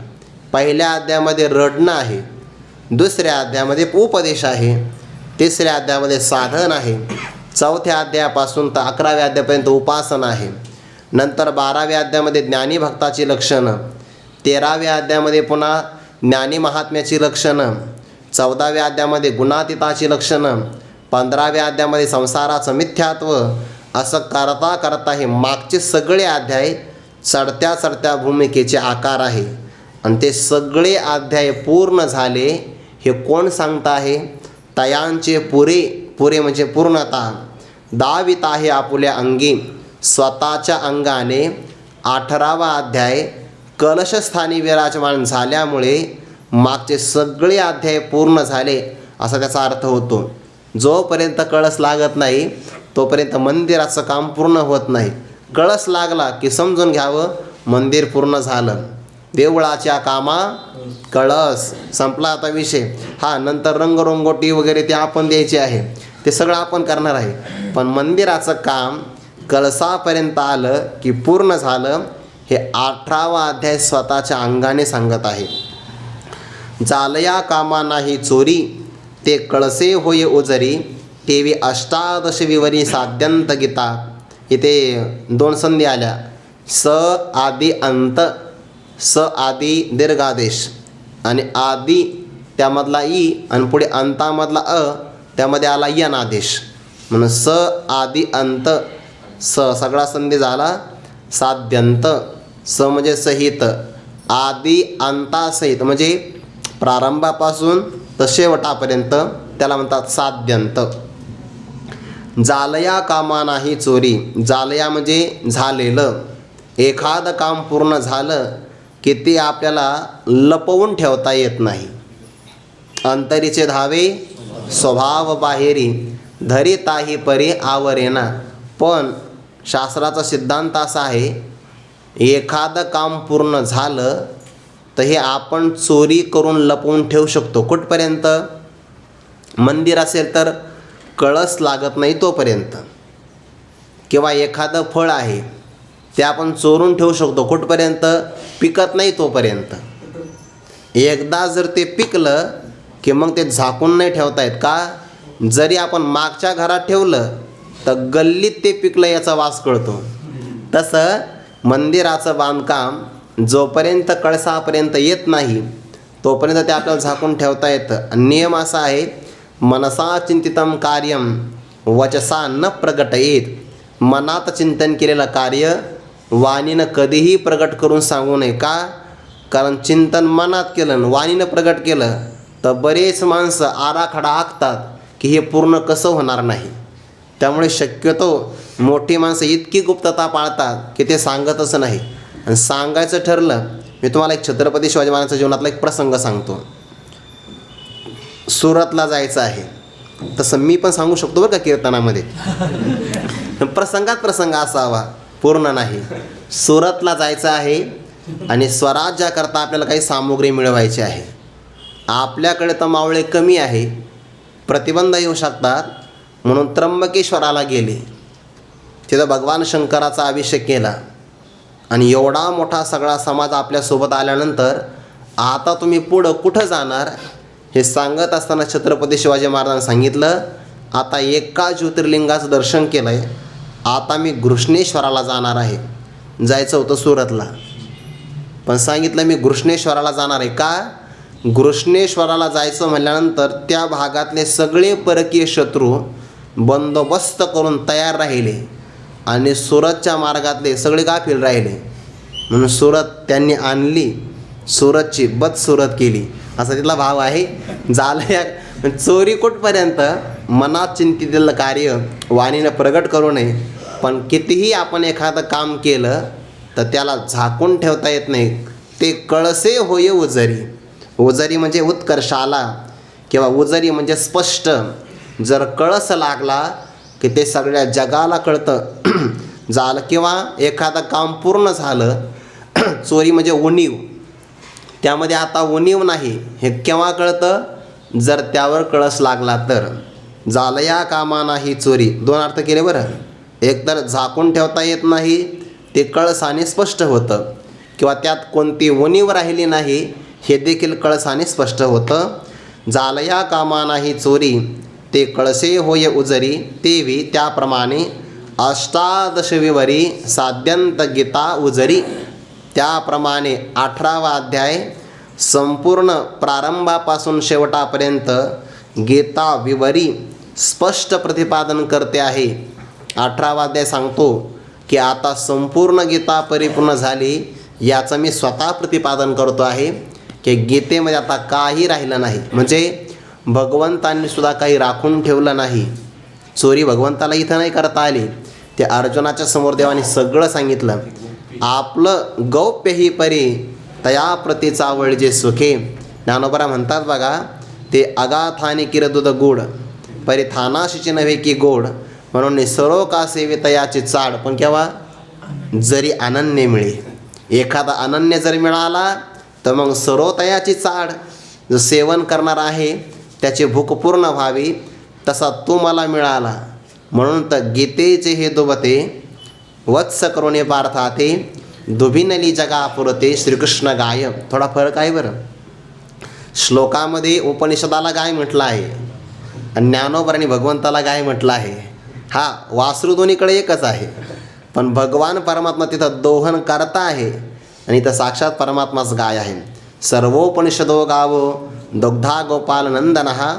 पहिल्या अध्यायामध्ये रडणं आहे, दुसऱ्या अध्यायामध्ये उपदेश आहे, तिसऱ्या अध्यायामध्ये साधन आहे, 4थ्या अध्यायापासून तर 11व्या अध्यायापर्यंत उपासना आहे. नंतर 12व्या अध्यायामध्ये ज्ञानी भक्ताची लक्षणं, 13व्या अध्यायामध्ये पुन्हा ज्ञानी महात्म्याची लक्षणं, 14व्या अध्यायामध्ये गुणातीताची लक्षणं, 15व्या अध्यायामध्ये संसाराचं मिथ्यात्व. असं करता करता हे मागचे सगळे अध्याय चढत्या चढत्या भूमिकेचे आकार आहे. आणि ते सगळे अध्याय पूर्ण झाले हे कोण सांगत आहे? तयांचे पुरे, पुरे म्हणजे पूर्णता, दावित आहे आपुल्या अंगी स्वतःच्या अंगाने. 18वा अध्याय कलशस्थानी विराजमान झाल्यामुळे मागचे सगळे अध्याय पूर्ण झाले असा त्याचा अर्थ होतो. जोपर्यंत कळस लागत नाही तोपर्यंत मंदिराचं काम पूर्ण होत नाही. कळस लागला की समजून घ्यावं मंदिर पूर्ण झालं. देवळाच्या कामा कळस संपला आता विषय. नंतर रंगरंगोटी वगैरे ते आपण द्यायचे आहे, ते सगळं आपण करणार आहे. पण मंदिराचं काम कळसापर्यंत आलं की पूर्ण झालं. हे 18वा अध्याय स्वतःच्या अंगाने सांगत आहे. जालया कामा नाही चोरी, ते कळसे होय ओजरी, तेवी अष्टादश विवरी साध्यंत गीता. इथे 2 संधी आल्या. स आदी अंत, स आदी दीर्घादेश आणि आदी त्यामधला ई आणि पुढे अंतामधला अ त्यामध्ये आला यन आदेश. म्हणून स आदी अंत, स सगळा संधी झाला. साध्यंत, स म्हणजे सहित, आदी अंतासहित म्हणजे प्रारंभापासून तर शेवटापर्यंत त्याला म्हणतात साध्यंत. जालया कामा नाही चोरी, जालया म्हणजे झालेलं. एखादं काम पूर्ण झालं की ते आपल्याला लपवून ठेवता येत नाही. अंतरीचे धावे स्वभाव बाहेरी, धरिताही परी आवरेना. पण शास्त्राचा सिद्धांत असा आहे, एखादं काम पूर्ण झालं तर हे आपण चोरी करून लपवून ठेवू शकतो. कुठपर्यंत? मंदिर असेल तर कळस लागत नाही तोपर्यंत. किंवा एखादं फळ आहे ते आपण चोरून ठेवू शकतो. कुठपर्यंत? पिकत नाही तोपर्यंत. एकदा जर ते पिकलं की मग ते झाकून नाही ठेवता येत. का? जरी आपण मागच्या घरात ठेवलं तर गल्लीत ते पिकलं याचा वास कळतो. तसं मंदिराचं बांधकाम जोपर्यंत कळसापर्यंत येत नाही तोपर्यंत ते आपल्याला झाकून ठेवता येतं. नियम असा आहे, मनसा चिंतितम कार्यम वचसा न प्रगटयेत. मनात चिंतन केलेलं कार्य वाणीनं कधीही प्रगट करून सांगू नये. का? कारण चिंतन मनात केलं आणि वाणीनं प्रगट केलं तर बरेच माणसं आराखडा आखतात की हे पूर्ण कसं होणार नाही. त्यामुळे शक्यतो मोठी माणसं इतकी गुप्तता पाळतात की ते सांगतच नाही. आणि सांगायचं ठरलं, मी तुम्हाला एक छत्रपती शिवाजी महाराजांच्या जीवनातला एक प्रसंग सांगतो. सुरतला जायचं आहे, तसं मी पण सांगू शकतो बरं का कीर्तनामध्ये. प्रसंगात प्रसंग असावा, पूर्ण नाही. सुरतला जायचं आहे आणि स्वराज्याकरता आपल्याला काही सामुग्री मिळवायची आहे. आपल्याकडे तर मावळे कमी आहे, प्रतिबंध येऊ शकतात, म्हणून त्र्यंबकेश्वराला गेले. तिथं भगवान शंकराचा अभिषेक केला आणि एवढा मोठा सगळा समाज आपल्यासोबत आल्यानंतर आता तुम्ही पुढं कुठं जाणार हे सांगत असताना छत्रपती शिवाजी महाराजांनी सांगितलं, आता एका ज्योतिर्लिंगाचं दर्शन केलं आहे, आता मी घृष्णेश्वराला जाणार आहे. जायचं होतं सुरतला, पण सांगितलं मी घृष्णेश्वराला जाणार आहे. का? घृष्णेश्वराला जायचं म्हटल्यानंतर त्या भागातले सगळे परकीय शत्रू बंदोबस्त करून तयार राहिले आणि सुरतच्या मार्गातले सगळे गाफील राहिले. म्हणून सुरत त्यांनी आणली, सुरतची बदसुरत केली, असा तिथला भाव आहे. झालं चोरी कुठपर्यंत? मनात चिंतितेलं कार्य वाणीनं प्रगट करू नये. पण कितीही आपण एखादं काम केलं तर त्याला झाकून ठेवता येत नाही. ते कळसे होय उजरी. उजरी म्हणजे उत्कर्षाला किंवा उजरी म्हणजे स्पष्ट. जर कळस लागला की ते सगळ्या जगाला कळतं झालं. किंवा एखादं काम पूर्ण झालं, चोरी म्हणजे उणीव, त्यामध्ये आता उणीव नाही हे केव्हा कळतं? जर त्यावर कळस लागला तर. जालया कामा नाही चोरी, 2 अर्थ केले बरं. एक तर झाकून ठेवता येत नाही, ते कळसाने स्पष्ट होतं, किंवा त्यात कोणती उणीव राहिली नाही हे देखील कळसाने स्पष्ट होतं. जालया कामा नाही चोरी, ते कळसे होय उजरी, तेवी त्याप्रमाणे अष्टादशविवरी साध्यंत गीता उजरी. त्याप्रमाणे 18वा अध्याय संपूर्ण प्रारंभापासून शेवटापर्यंत गीता विवरी स्पष्ट प्रतिपादन करते आहे. 18वा अध्याय सांगतो की आता संपूर्ण गीता परिपूर्ण झाली याचं मी स्वतः प्रतिपादन करतो आहे की गीतेमध्ये आता काही राहिलं नाही. म्हणजे भगवंतांनी सुद्धा काही राखून ठेवलं नाही. चोरी भगवंताला इथं नाही करता आली. ते अर्जुनाच्या समोर देवाने सगळं सांगितलं. आपलं गौप्य ही परी तया प्रती चावळजे सुखे. ज्ञानोबरा म्हणतात बघा, ते अगाथाने किरदुद गोड परिथानाशीची नव्हे की गोड, म्हणून सरो का सेवे तयाची चाड. पण केव्हा? जरी अनन्य मिळे. एखादा अनन्य जर मिळाला तर मग सरो तयाची चाड. जो सेवन करणार आहे त्याची भूक पूर्ण व्हावी तसा तू मला मिळाला. म्हणून तर गीतेचे हे दुबते वत्स करुणे पार्थाते दुभिनली जगा पुरते श्रीकृष्ण गाय. थोडा फरक आहे बरं. श्लोकामध्ये उपनिषदाला गाय म्हटलं आहे आणि ज्ञानोबरांनी भगवंताला गाय म्हटलं आहे. हा वासरू दोन्हीकडे एकच आहे, पण भगवान परमात्मा तिथं दोहन करता आहे आणि इथं साक्षात परमात्माच गाय आहे. सर्वोपनिषदो गावो दुग्धा गोपाल नंदनहा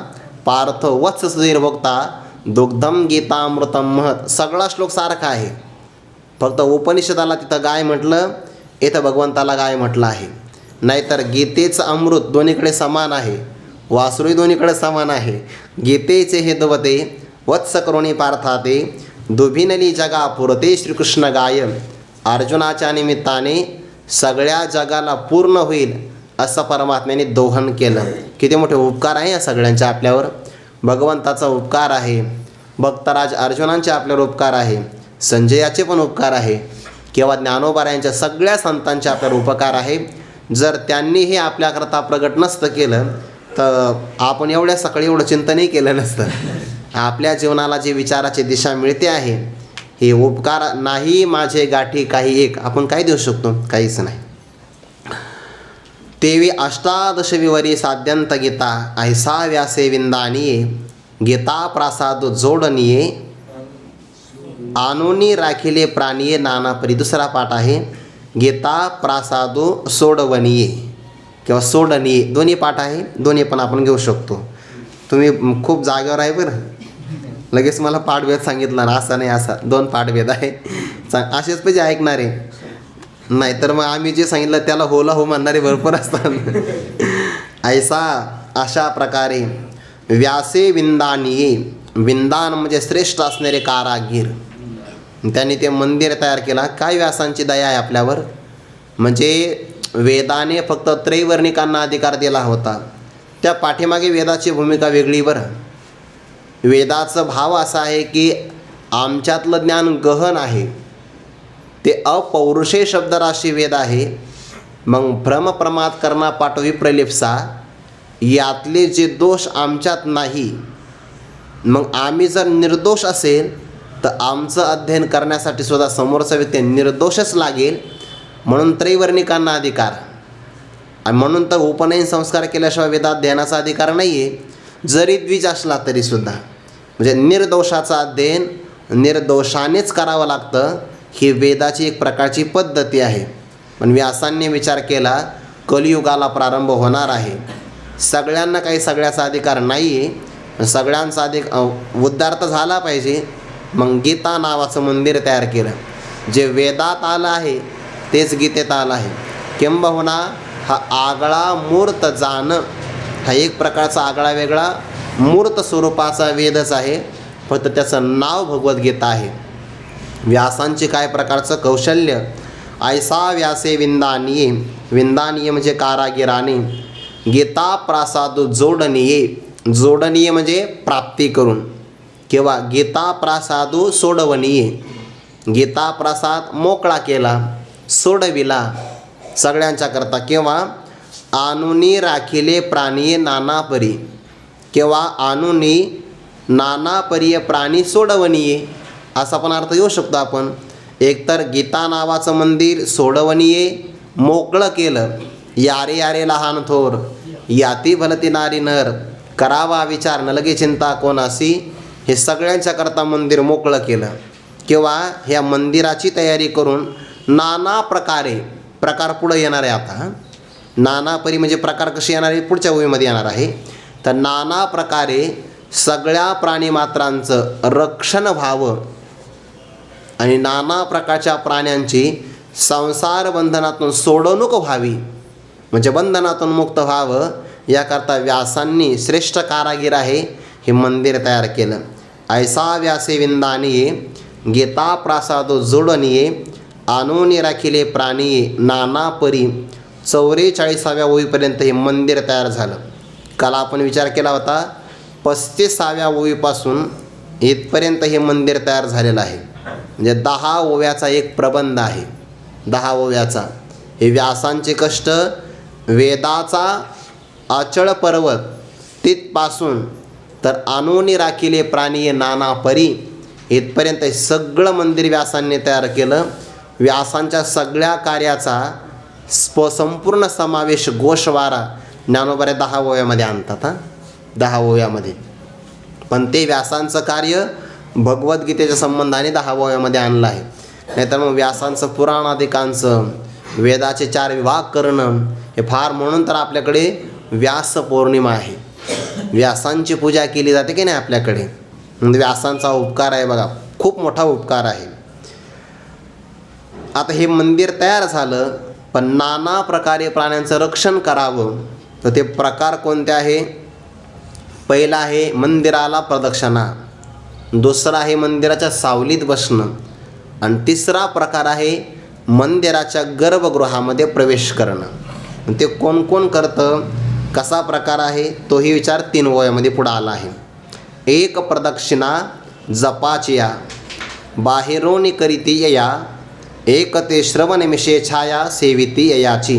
पार्थ वत्स सुधीर्भोक्ता दुग्धम गीतामृतम महत. सगळा श्लोक सारखा आहे, फक्त उपनिषदाला तिथं गाय म्हटलं, इथं भगवंताला गाय म्हटलं आहे. नाहीतर गीतेचं अमृत दोन्हीकडे समान आहे, वासरूही दोन्हीकडे समान आहे. गीतेचे हे दुबते वत्स करुणी पार्थाते दुभिनली जगा पुरते श्रीकृष्ण गाय. अर्जुनाच्या निमित्ताने सगळ्या जगाला पूर्ण होईल असं परमात्म्याने दोहन केलं. किती मोठे उपकार आहे या सगळ्यांच्या आपल्यावर. भगवंताचा उपकार आहे, भक्तराज अर्जुनांचे आपल्यावर उपकार आहे, संजयाचे पण उपकार आहे, किंवा ज्ञानोबारायांच्या सगळ्या संतांचे आपल्यावर उपकार आहे. जर त्यांनी हे आपल्याकरता प्रगट नसतं केलं तर आपण एवढ्या सकाळी एवढं चिंतनही केलं नसतं. आपल्या जीवनाला जी विचाराची दिशा मिळते आहे, हे उपकार नाही माझे गाठी काही एक. आपण काय देऊ शकतो? काहीच नाही. तेवी अष्टादशविवरी साध्यंत गीता ऐसा व्यासे विंदानिये गीता प्रासाद जोडनिये आनोनी राखिले प्राणिये नाना परी. दुसरा पाठ आहे गीता प्रासादो सोडवनिये किंवा सोडनिये. दोन्ही पाठ आहे, दोन्ही पण आपण घेऊ शकतो. तुम्ही खूप जागेवर आहे बरं. लगेच मला पाठभेद सांगितला ना, असा नाही असा 2 पाठभेद आहे. असेच पाहिजे ऐकणारे, नाहीतर मग आम्ही जे सांगितलं त्याला होला हो म्हणणारे भरपूर असतात. ऐसा अशा प्रकारे व्यासे विंदानिये. विंदान म्हणजे श्रेष्ठ असणारे कारागीर. त्यांनी ते मंदिर तयार केला. काय व्यासांची दया आहे आपल्यावर. म्हणजे वेदाने फक्त त्रैवर्णिकांना अधिकार दिला होता. त्या पाठीमागे वेदाची भूमिका वेगळी बरं. वेदाचं भाव असा आहे की आमच्यातलं ज्ञान गहन आहे, ते अपौरुषे शब्दराशी वेद आहे. मग भ्रमप्रमाद करणा पाठ विप्रलिप्सा, यातले जे दोष आमच्यात नाही, मग आम्ही जर निर्दोष असेल तर आमचं अध्ययन करण्यासाठी सुद्धा समोरचा व्यक्ती निर्दोषच लागेल. म्हणून त्रैवर्णिकांना अधिकार. आणि म्हणून तर उपनयन संस्कार केल्याशिवाय वेदाध्ययनाचा अधिकार नाही आहे, जरी द्विज असला तरीसुद्धा. म्हणजे निर्दोषाचं अध्ययन निर्दोषानेच करावं लागतं, ही वेदाची एक प्रकारची पद्धती आहे. पण व्यासांनी विचार केला कलियुगाला प्रारंभ होणार आहे, सगळ्यांना काही सगळ्याचा अधिकार नाही आहे, सगळ्यांचा उद्धार तर झाला पाहिजे. मग गीता नावाचं मंदिर तयार केलं. जे वेदात आलं आहे तेच गीतेत आलं आहे. किंबहुना हा आगळा मूर्त जाणं, हा एक प्रकारचा आगळा वेगळा मूर्त स्वरूपाचा वेदच आहे, फक्त त्याचं नाव भगवद्गीता आहे. व्यासांचे काय प्रकारचं कौशल्य. ऐसा व्यासे विंदानिये. विंदानिये म्हणजे कारागिराने. गीता प्रासाद जोडनिये. जोडनिये म्हणजे प्राप्ती करून, किंवा गीता प्रासादू सोडवनिये. गीता प्रसाद मोकळा केला, सोडविला सगळ्यांच्या करता. किंवा आणुनी राखिले प्राणिये नाना परी, किंवा आणुनी नाना परीय प्राणी सोडवनिये असा पण अर्थ येऊ शकतो आपण. एकतर गीता नावाचं मंदिर सोडवनिये मोकळं केलं. यारे यारे लहान थोर याती भलती नारी नर करावा विचार न लगे चिंता कोणासी. हे सगळ्यांच्या करता मंदिर मोकळं केलं. किंवा ह्या मंदिराची तयारी करून नाना प्रकारे, प्रकार पुढं येणार आहे आता. नाना परी म्हणजे प्रकार कसे येणार आहे पुढच्या ओळीमध्ये येणार आहे. तर नाना प्रकारे सगळ्या प्राणीमात्रांचं रक्षण व्हावं आणि नाना प्रकारच्या प्राण्यांची संसार बंधनातून सोडवणूक व्हावी, म्हणजे बंधनातून मुक्त व्हावं, याकरता व्यासांनी श्रेष्ठ कारागीर आहे हे मंदिर तयार केलं. ऐसा व्यासे विंदानिये गीता प्रासादो जोडनिये आणूनी राखिले प्राणिये नाना परी. 44व्या ओळीपर्यंत हे मंदिर तयार झालं. काल आपण विचार केला होता 35व्या ओळीपासून इथपर्यंत हे मंदिर तयार झालेलं आहे. म्हणजे 10 ओव्याचा एक प्रबंध आहे. 10 ओव्याचा हे व्यासांचे कष्ट. वेदाचा अचळ पर्वत तिथपासून तर आणूनी राखिले प्राणिये नाना परी इथपर्यंत हे सगळं मंदिर व्यासांनी तयार केलं. व्यासांच्या सगळ्या कार्याचा संपूर्ण समावेश गोषवारा ज्ञानोबाऱ्या 10 ओव्यामध्ये आणतात. 10 ओव्यामध्ये. पण ते व्यासांचं कार्य भगवद्गीतेच्या संबंधाने 10 ओव्यामध्ये आणलं आहे. नाहीतर मग व्यासांचं पुराणादिकांचं वेदाचे 4 विभाग करणं हे फार. म्हणून तर आपल्याकडे व्यास पौर्णिमा आहे. व्यासांची पूजा केली जाते की नाही आपल्याकडे. म्हणजे व्यासांचा उपकार आहे बघा, खूप मोठा उपकार आहे. आता हे मंदिर तयार झालं, पण नाना प्रकारे प्राण्यांचं रक्षण करावं. तर ते प्रकार कोणते आहे? पहिला आहे मंदिराला प्रदक्षिणा, दुसरा आहे मंदिराच्या सावलीत बसणं, आणि तिसरा प्रकार आहे मंदिराच्या गर्भगृहामध्ये प्रवेश करणं. ते कोण कोण करतं, कसा प्रकार आहे, तोही विचार 3 ओव्यामध्ये पुढं आला आहे. एक प्रदक्षिणा जपाचिया बाहेरोनी करीती यया एक ते श्रवणमिषे छाया सेविती ययाची.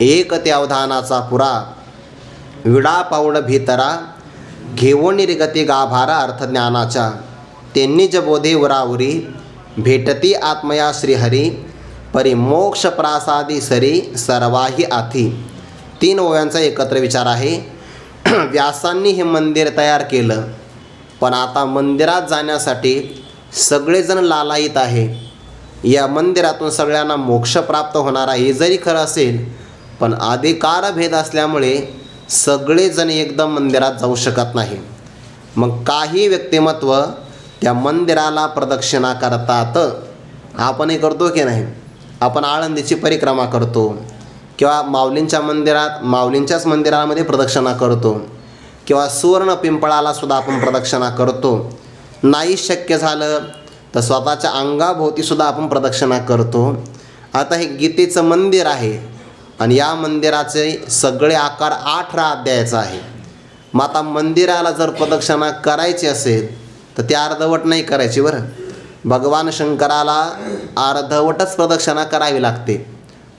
एक ते अवधानाचा पुरा विडा पाऊड भीतरा घेऊन निर्गती गाभारा अर्थज्ञानाच्या. त्यांनी जबोधे उराउरी भेटती आत्मया श्रीहरी परिमोक्ष प्रासादी सरी सर्वाही आथी. 3 ओव्यांचा एकत्र विचार आहे. व्यासांनी हे मंदिर तयार केलं, पण आता मंदिरात जाण्यासाठी सगळेजण लालायित आहे. या मंदिरातून सगळ्यांना मोक्ष प्राप्त होणार आहे हे जरी खरं असेल, पण अधिकार भेद असल्यामुळे सगळेजण एकदम मंदिरात जाऊ शकत नाही. मग काही व्यक्तिमत्व त्या मंदिराला प्रदक्षिणा करतात. आपणही करतो की नाही? आपण आळंदीची परिक्रमा करतो, किंवा माऊलींच्या मंदिरात माऊलींच्याच मंदिरामध्ये प्रदक्षिणा करतो, किंवा सुवर्ण पिंपळाला सुद्धा आपण प्रदक्षिणा करतो. नाही शक्य झालं तर स्वतःच्या अंगाभोवतीसुद्धा आपण प्रदक्षिणा करतो. आता हे गीतेचं मंदिर आहे, आणि या मंदिराचे सगळे आकार 18 अध्यायाचा आहे. मग आता मंदिराला जर प्रदक्षिणा करायची असेल तर ती अर्धवट नाही करायची बरं. भगवान शंकराला अर्धवटच प्रदक्षिणा करावी लागते.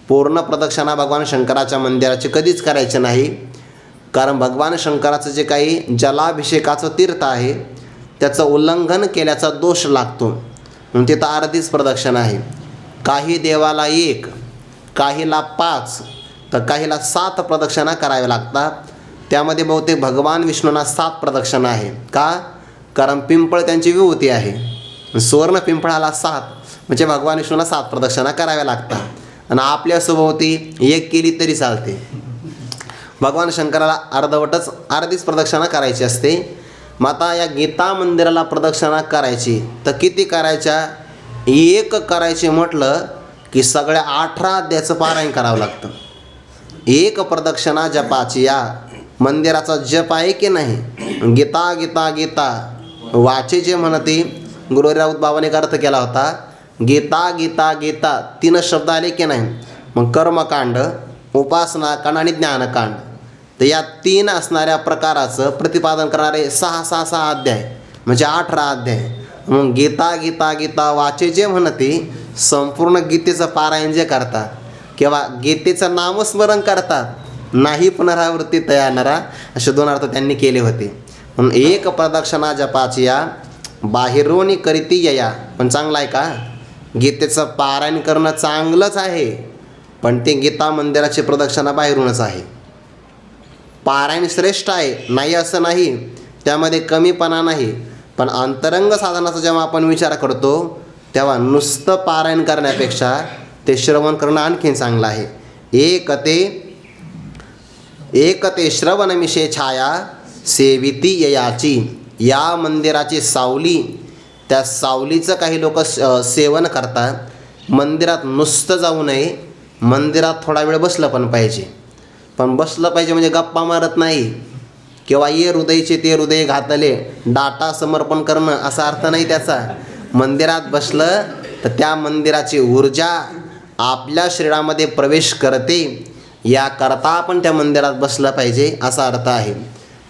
पूर्ण प्रदक्षिणा भगवान शंकराच्या मंदिराची कधीच करायची नाही. कारण भगवान शंकराचं जे काही जलाभिषेकाचं तीर्थ आहे त्याचं उल्लंघन केल्याचा दोष लागतो, म्हणून तिथं अर्धीच प्रदक्षिणा आहे. काही देवाला 1, काहीला 5, तर काहीला 7 प्रदक्षिणा कराव्या लागतात. त्यामध्ये बहुतेक भगवान विष्णूंना 7 प्रदक्षिणा आहे. का? कारण पिंपळ त्यांची विभूती आहे. सुवर्ण पिंपळाला 7 म्हणजे भगवान विष्णूंना 7 प्रदक्षिणा कराव्या लागतात. आणि आपल्या सभोवती 1 केली तरी चालते. भगवान शंकराला अर्धीच प्रदक्षिणा करायची असते. मग आता या गीता मंदिराला प्रदक्षिणा करायची तर किती करायच्या? 1 करायची म्हटलं की सगळ्या 18 अध्यायाचं पारायण करावं लागतं. 1 प्रदक्षिणा जपाची. या मंदिराचा जप आहे की नाही? गीता गीता गीता वाचे जे म्हणते गुरु राऊत बाबाने अर्थ केला होता. गीता गीता गीता 3 शब्द आले की नाही? मग कर्मकांड, उपासनाकांड आणि ज्ञानकांड. तर या 3 असणाऱ्या प्रकाराचं प्रतिपादन करणारे 6 अध्याय म्हणजे 18 अध्याय. मग गीता गीता गीता वाचे जे म्हणते संपूर्ण गीतेचं पारायण जे करतात किंवा गीतेचं नामस्मरण करतात, नाही पुनरावृत्ती तयानरा, असे 2 अर्थ त्यांनी केले होते. म्हणून 1 प्रदक्षिणा जपाची या बाहेरोनी करीती यया. पण चांगलं आहे का? गीतेचं पारायण करणं चांगलंच आहे, पण ते गीता मंदिराची प्रदक्षिणा बाहेरूनच आहे. पारायण श्रेष्ठ आहे, नाही असं नाही, त्यामध्ये कमीपणा नाही. पण अंतरंग साधनाचा जेव्हा आपण विचार करतो तेव्हा नुसतं पारायण करण्यापेक्षा ते श्रवण करणं आणखीन चांगलं आहे. एक ते श्रवणमिषे छाया सेविती ययाची. या मंदिराची सावली त्या सावलीचं काही लोक सेवन करतात. मंदिरात नुसतं जाऊ नये, मंदिरात थोडा वेळ बसलं पण पाहिजे. पण बसलं पाहिजे म्हणजे गप्पा मारत नाही किंवा ये हृदयचे ते हृदय घातले डाटा समर्पण करणं असा अर्थ नाही त्याचा. मंदिरात बसलं तर त्या मंदिराची ऊर्जा आपल्या शरीरामध्ये प्रवेश करते, याकरता आपण त्या मंदिरात बसलं पाहिजे असा अर्थ आहे.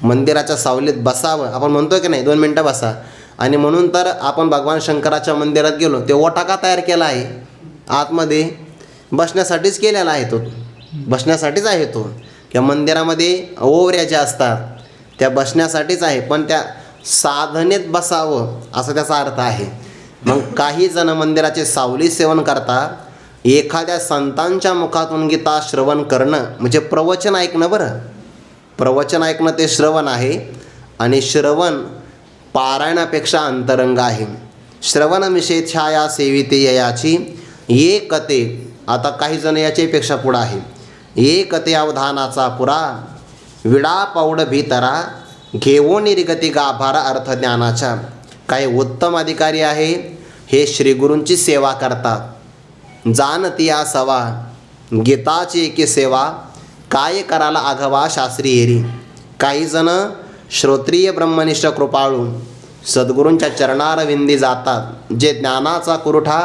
मंदिराच्या सावलीत बसावं आपण म्हणतो की नाही, 2 मिनटं बसा. आणि म्हणून तर आपण भगवान शंकराच्या मंदिरात गेलो, ते ओटा का तयार केला आहे आतमध्ये? बसण्यासाठीच केलेला आहे तो, बसण्यासाठीच आहे तो. त्या मंदिरामध्ये ओवऱ्या ज्या असतात त्या बसण्यासाठीच आहे, पण त्या साधनेत बसावं असा त्याचा अर्थ आहे. मग काही जण मंदिराचे सावली सेवन करतात. एखाद्या संतांच्या मुखातून गीता श्रवण करणं म्हणजे प्रवचन ऐकणं. बरं, प्रवचन ऐकणं ते श्रवण आहे आणि श्रवण पारायणापेक्षा अंतरंग आहे. श्रवणमिषे छाया सेविते ययाची एकते. आता काही जण याच्यापेक्षा पुढं आहे. एकते अवधानाचा पुरा विडा पाऊड भीतरा घेऊन निर्गती गाभारा अर्थज्ञानाच्या. काही उत्तम अधिकारी आहे, हे श्रीगुरूंची सेवा करतात. जानती या सवा गीताची एकी सेवा काय कराला आघवा शास्त्री एरी. काही जण श्रोत्रिय ब्रह्मनिष्ठ कृपाळू सद्गुरूंच्या चरणारविंदी जातात. जे ज्ञानाचा कुरठा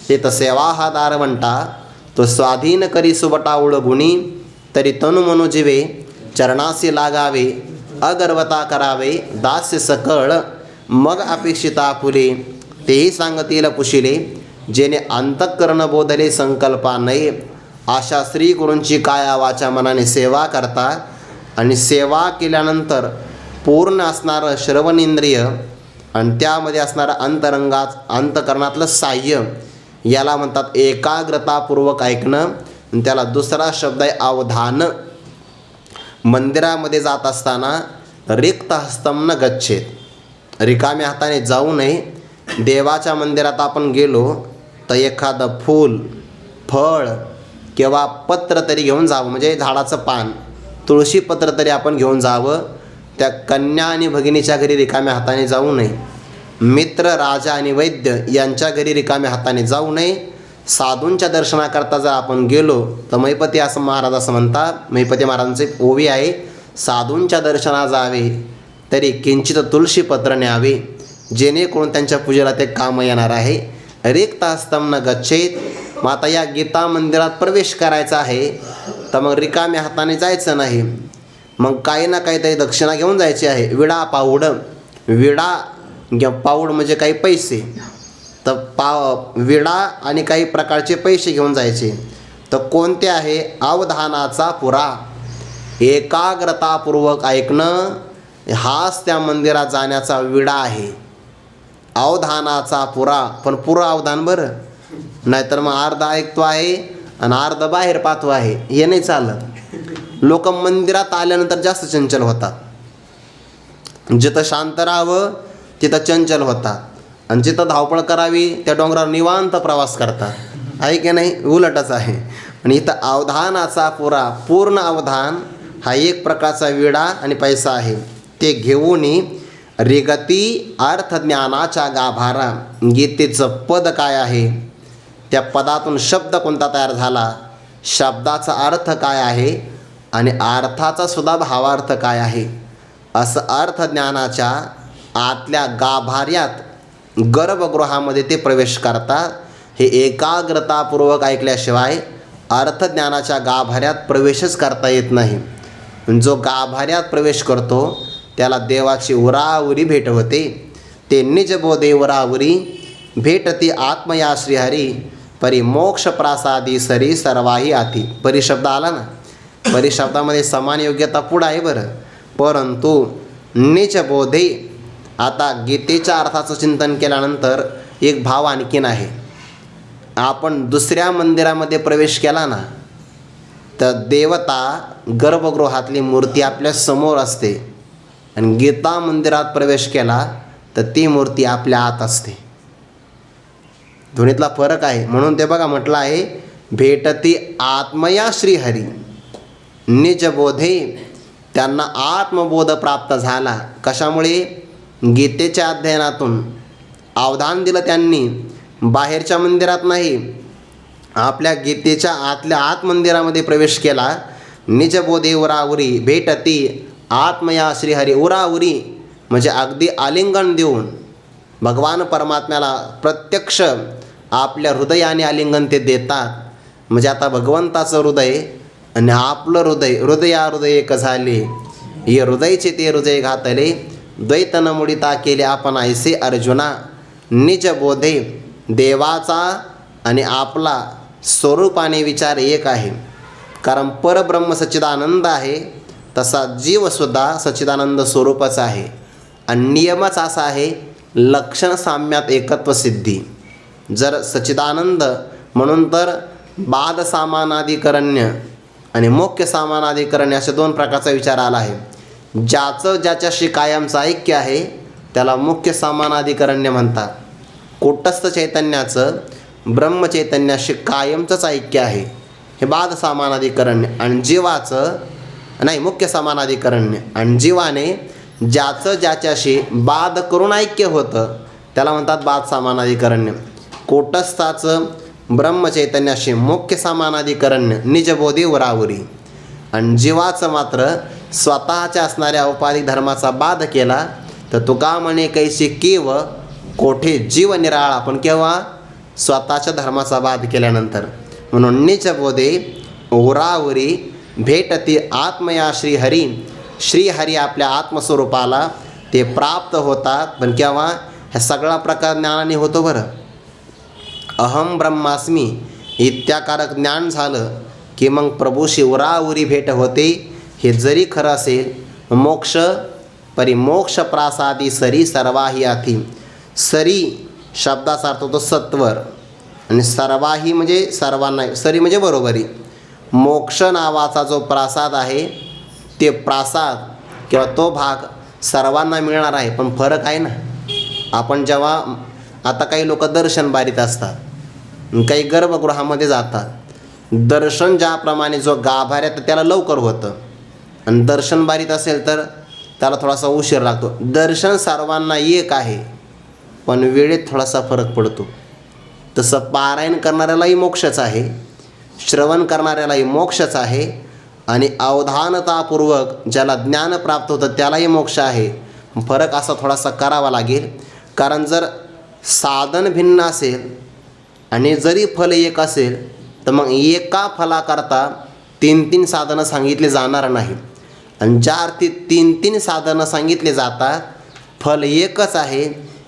ते तर सेवा हा दारवंटा. तो स्वाधीन करी सुबटा उळगुणी तरी तनु मनु जीवे चरणासी लागावे अगर्वता करावे दास्य सकळ मग अपेक्षिता फुले. तेही सांगतील पुशिले जेणे अंतःकरण बोधले संकल्पा नये. अशा श्री गुरूंची काया वाचा मनाने सेवा करतात. आणि सेवा केल्यानंतर पूर्ण असणारं श्रवणेंद्रिय आणि त्यामध्ये असणारं अंतकरणातलं साह्य याला म्हणतात एकाग्रतापूर्वक ऐकणं. त्याला दुसरा शब्द आहे अवधान. मंदिरामध्ये जात असताना रिक्त हस्तम न गच्छेत. रिकाम्या हाताने जाऊ नये. देवाच्या मंदिरात आपण गेलो तर एखादं फूल, फळ किंवा पत्र तरी घेऊन जावं, म्हणजे झाडाचं पान, तुळशी पत्र तरी आपण घेऊन जावं. त्या कन्या आणि भगिनीच्या घरी रिकाम्या हाताने जाऊ नये. मित्र, राजा आणि वैद्य यांच्या घरी रिकाम्या हाताने जाऊ नये. साधूंच्या दर्शनाकरता जर आपण गेलो तर मैपती असं महाराज असं म्हणतात, मैपती महाराजांचे ओवी आहे, साधूंच्या दर्शना जावे तरी किंचित तुळशीपत्र न्यावे जेणेकरून त्यांच्या पूजेला ते काम येणार आहे. रिक्त हस्तम न गच्छेत. मग आता या गीता मंदिरात प्रवेश करायचा आहे तर मग रिकाम्या हाताने जायचं नाही. मग काही ना काहीतरी दक्षिणा घेऊन जायची आहे. विडा पाऊड. विडा पाऊड म्हणजे काही पैसे, तर विडा आणि काही प्रकारचे पैसे घेऊन जायचे. तर कोणते आहे? अवधानाचा पुरा. एकाग्रतापूर्वक ऐकणं हाच त्या मंदिरात जाण्याचा विडा आहे. अवधानाचा पुरा, पण पुरा अवधान बरं, नाहीतर मग अर्धा ऐकतो आहे आणि अर्धा बाहेर पाहतो आहे, हे नाही चालत. लोक मंदिरात आल्यानंतर जास्त चंचल होतात. जिथं शांत राहावं तिथं चंचल होतात आणि जिथं धावपळ करावी त्या डोंगरावर निवांत प्रवास करतात. आहे की नाही? उलटच आहे. आणि इथं अवधानाचा पुरा, पूर्ण अवधान हा एक प्रकारचा विडा आणि पैसा आहे. ते घेऊन रिगती अर्थज्ञानाच्या गाभारा. गीतेचं पद काय आहे, त्या पदातून शब्द कोणता तयार झाला, शब्दाचा अर्थ काय आहे आणि अर्थाचा सुद्धा भावार्थ काय आहे, असं अर्थज्ञानाच्या आतल्या गाभाऱ्यात गर्भगृहामध्ये ते प्रवेश करतात. हे एकाग्रतापूर्वक ऐकल्याशिवाय अर्थज्ञानाच्या गाभाऱ्यात प्रवेशच करता येत नाही. जो गाभाऱ्यात प्रवेश करतो त्याला देवाची उरावरी भेट होते. ते निजबोधे उरावरी भेटती आत्मया श्रीहरी परी मोक्ष प्रासादी सरी सर्वाही आती. परिशब्द आला ना, परिशब्दामध्ये समान योग्यता पुढं आहे बरं. परंतु निजबोधे, आता गीतेच्या अर्थाचं चिंतन केल्यानंतर एक भाव आणखीन आहे. आपण दुसऱ्या मंदिरामध्ये प्रवेश केला ना तर देवता गर्भगृहातली मूर्ती आपल्या समोर असते आणि गीता मंदिरात प्रवेश केला तर ती मूर्ती आपल्या आत असते. दोन्हीतला फरक आहे. म्हणून ते बघा म्हटलं आहे भेटती आत्मया श्रीहरी निजबोधे. त्यांना आत्मबोध प्राप्त झाला. कशामुळे? गीतेच्या अध्ययनातून. अवधान दिलं त्यांनी, बाहेरच्या मंदिरात नाही, आपल्या गीतेच्या आत मंदिरामध्ये प्रवेश केला. निजबोधे उराउरी भेटती आत्मया श्रीहरी. उराउरी म्हणजे अगदी आलिंगन देऊन भगवान परमात्म्याला प्रत्यक्ष आपल्या हृदयाने आलिंगन ते देतात. म्हणजे आता भगवंताचं हृदय आणि आपलं हृदय, हृदय एक झाले, हे हृदयचे ते हृदय घातले, द्वैतन मुडिता केले आपण ऐसे अर्जुना. निजबोधे देवाचा आणि आपला स्वरूपाने विचार एक आहे. कारण परब्रह्म सच्चिदानंद आहे, तसा जीवसुद्धा सच्चिदानंद स्वरूपच आहे. आणि नियमच असा आहे, लक्षण साम्यात एकत्व सिद्धी. जर सच्चिदानंद म्हणून तर बाद सामानाधिकरण्य आणि मुख्य सामानाधिकरण्य असे दोन प्रकारचा विचार आला आहे. ज्याचं ज्याच्याशी कायमचं ऐक्य आहे त्याला मुख्य सामानाधिकरण्य म्हणतात. कूटस्थ चैतन्याचं ब्रह्मचैतन्याशी कायमचंच ऐक्य आहे, हे बाद सामानाधिकरण्य. आणि जीवाचं नाही, मुख्य समानाधिकरण्य. आणि जीवाने ज्याचं ज्याच्याशी बाद करून ऐक्य होतं त्याला म्हणतात बाद समानाधिकरण्य. कूटस्थाचं ब्रह्मचैतन्याशी मुख्य समानाधिकरण्य निजबोधी उरावरी. आणि जीवाचं मात्र स्वतःच्या असणाऱ्या औपाधिक धर्माचा बाध केला तर तुका म्हणे कैसी केव कोठे जीव निराळा. पण केव्हा? स्वतःच्या धर्माचा बाध केल्यानंतर. म्हणून निजबोधे उरावरी भेटती आत्मया श्रीहरी. श्रीहरी आपल्या आत्मस्वरूपाला ते प्राप्त होतात. पण केव्हा? ह्या सगळा प्रकार ज्ञानाने होतो बरं. अहम ब्रह्मास्मी इत्याकारक ज्ञान झालं की मग प्रभूशी उराउरी भेट होते. हे जरी खरं असेल, मोक्ष परिमोक्ष प्रासादी सरी सर्वाही आथी. सरी शब्दाचा अर्थ होतो सत्वर आणि सर्वाही म्हणजे सर्वांना, सरी म्हणजे बरोबरी. मोक्ष नावाचा जो प्रासाद आहे ते प्रासाद किंवा तो भाग सर्वांना मिळणार आहे. पण फरक आहे ना, आपण जेव्हा आता काही लोक दर्शन बारीत असतात, काही गर्भगृहामध्ये जातात. दर्शन ज्याप्रमाणे जो गाभाऱ्यात त्याला लवकर होतं आणि दर्शन बारीत असेल तर त्याला थोडासा उशीर लागतो. दर्शन सर्वांना एक आहे पण वेळेत थोडासा फरक पडतो. तसं पारायण करणाऱ्यालाही मोक्षच आहे, श्रवण करणाऱ्यालाही मोक्षच आहे आणि अवधानतापूर्वक ज्याला ज्ञान प्राप्त होतं त्यालाही मोक्ष आहे. फरक असा थोडासा करावा लागेल. कारण जर साधन भिन्न असेल आणि जरी फल एक असेल तर मग एका फलाकरता 3 साधनं सांगितले जाणार नाही. आणि ज्या अर्थी 3 साधनं सांगितले जातात, फल एकच आहे,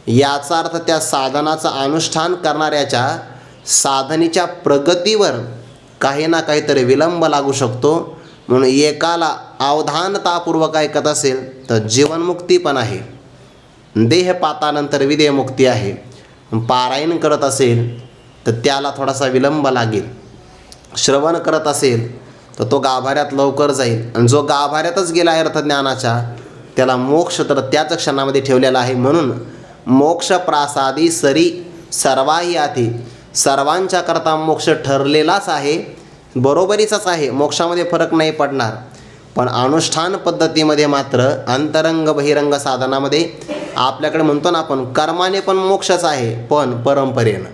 याचा अर्थ त्या साधनाचं अनुष्ठान करणाऱ्याच्या साधनेच्या प्रगतीवर काही ना काहीतरी विलंब लागू शकतो. म्हणून एकाला अवधानतापूर्वक ऐकत असेल तर जीवनमुक्ती पण आहे, देहपातानंतर विदेहमुक्ती आहे. पारायण करत असेल तर त्याला थोडासा विलंब लागेल. श्रवण करत असेल तर तो गाभाऱ्यात लवकर जाईल. आणि जो गाभाऱ्यातच गेला आहे अर्थज्ञानाच्या त्याला मोक्ष तर त्याच क्षणामध्ये ठेवलेला आहे. म्हणून मोक्ष प्रासादी सरी सर्वाही आधी, सर्वांच्या करता मोक्ष ठरलेलाच आहे, बरोबरीचाच आहे. मोक्षामध्ये फरक नाही पडणार. पण अनुष्ठान पद्धतीमध्ये मात्र अंतरंग बहिरंग साधनामध्ये आपल्याकडे म्हणतो ना आपण, कर्माने पण मोक्षच आहे पण परंपरेनं,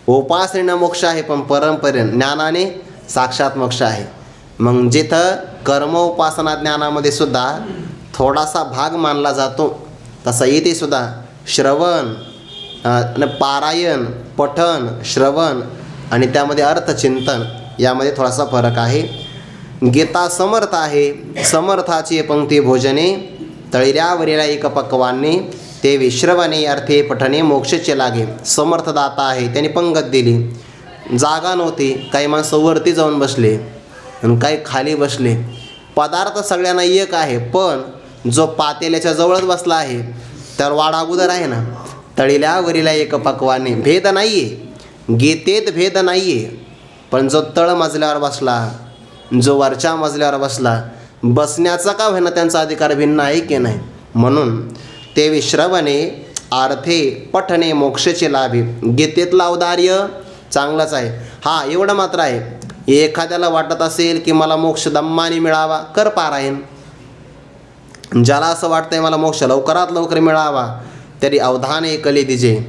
उपासनेनं मोक्ष आहे पण परंपरेनं, ज्ञानाने साक्षात मोक्ष आहे. मग जिथं कर्म उपासना ज्ञानामध्ये सुद्धा थोडासा भाग मानला जातो, तसा इथे सुद्धा श्रवण, पारायण, पठण, श्रवण आणि त्यामध्ये अर्थचिंतन यामध्ये थोडासा फरक आहे. गीता समर्थ आहे, समर्थाची पंक्ती भोजने तळीऱ्यावरील एक पक्वाने ते विश्रवणे अर्थे पठणे मोक्षचे लागे. समर्थदाता आहे, त्याने पंगत दिली, जागा नव्हती, काही माणसं वरती जाऊन बसले आणि काही खाली बसले. पदार्थ सगळ्यांना एक आहे पण जो पातेल्याच्या जवळच बसला आहे तर वाढ अगोदर आहे ना. तळील्यावरील एक पक्वाने, भेद नाही आहे, गीतेत भेद नाही आहे. पण जो तळ मजल्यावर बसला, जो वरच्या मजल्यावर बसला, बसण्याचा का होईना त्यांचा अधिकार भिन्न आहे की नाही. म्हणून ते विश्रवणे अर्थे पठणे मोक्षचे लाभे. गीतेतलं औदार्य चांगलंच आहे. हा एवढं मात्र आहे, एखाद्याला वाटत असेल की मला मोक्ष दम्माने मिळावा, कर पारायण. ज्याला असं वाटतंय मला मोक्ष लवकरात लवकर मिळावा तरी अवधान ऐकले दिजे,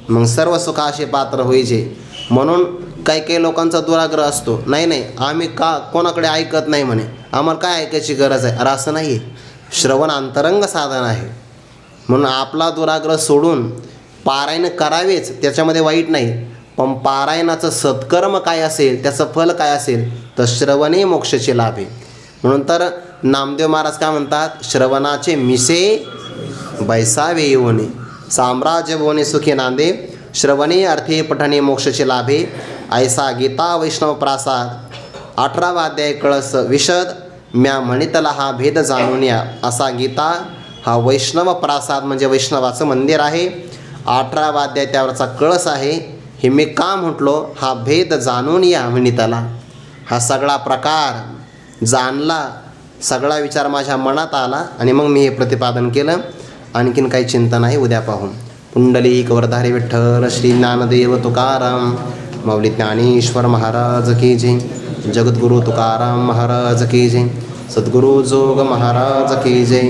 मग सर्व सुखाचे पात्र होईजे. म्हणून काही काही लोकांचा दुराग्रह असतो, नाही आम्ही का कोणाकडे ऐकत नाही म्हणे, आम्हाला काय ऐकायची गरज आहे. अरे असं नाही आहे. श्रवण अंतरंग साधन आहे. म्हणून आपला दुराग्रह सोडून पारायण करावेच, त्याच्यामध्ये वाईट नाही. पण पारायणाचं सत्कर्म काय असेल, त्याचं फल काय असेल, तर श्रवणे मोक्षाचे लाभे. म्हणून तर नामदेव महाराज काय म्हणतात, श्रवणाचे मिसे बैसावे येऊने, साम्राज्य बोने सुखी नांदे, श्रवणे अर्थे पठणे मोक्षाचे लाभे. ऐसा गीता वैष्णव प्रासाद 18वा अध्याय कळस विशद, म्या म्हणितला हा भेद जाणून या. असा गीता हा वैष्णव प्रासाद म्हणजे वैष्णवाचं मंदिर आहे. 18वा अध्याय त्यावरचा कळस आहे. हे मी का म्हटलो, हा भेद जाणून या म्हणितला. हा सगळा प्रकार जाणला, सगळा विचार माझ्या मनात आला आणि मग मी हे प्रतिपादन केलं. आणखीन काही चिंता नाही, उद्या पाहू. पुंडलिक वरधारी विठ्ठल श्री ज्ञानदेव तुकाराम माऊली ज्ञानेश्वर महाराज की जय. जगद्गुरु तुकाराम महाराज की जय. सद्गुरु जोग महाराज की जय.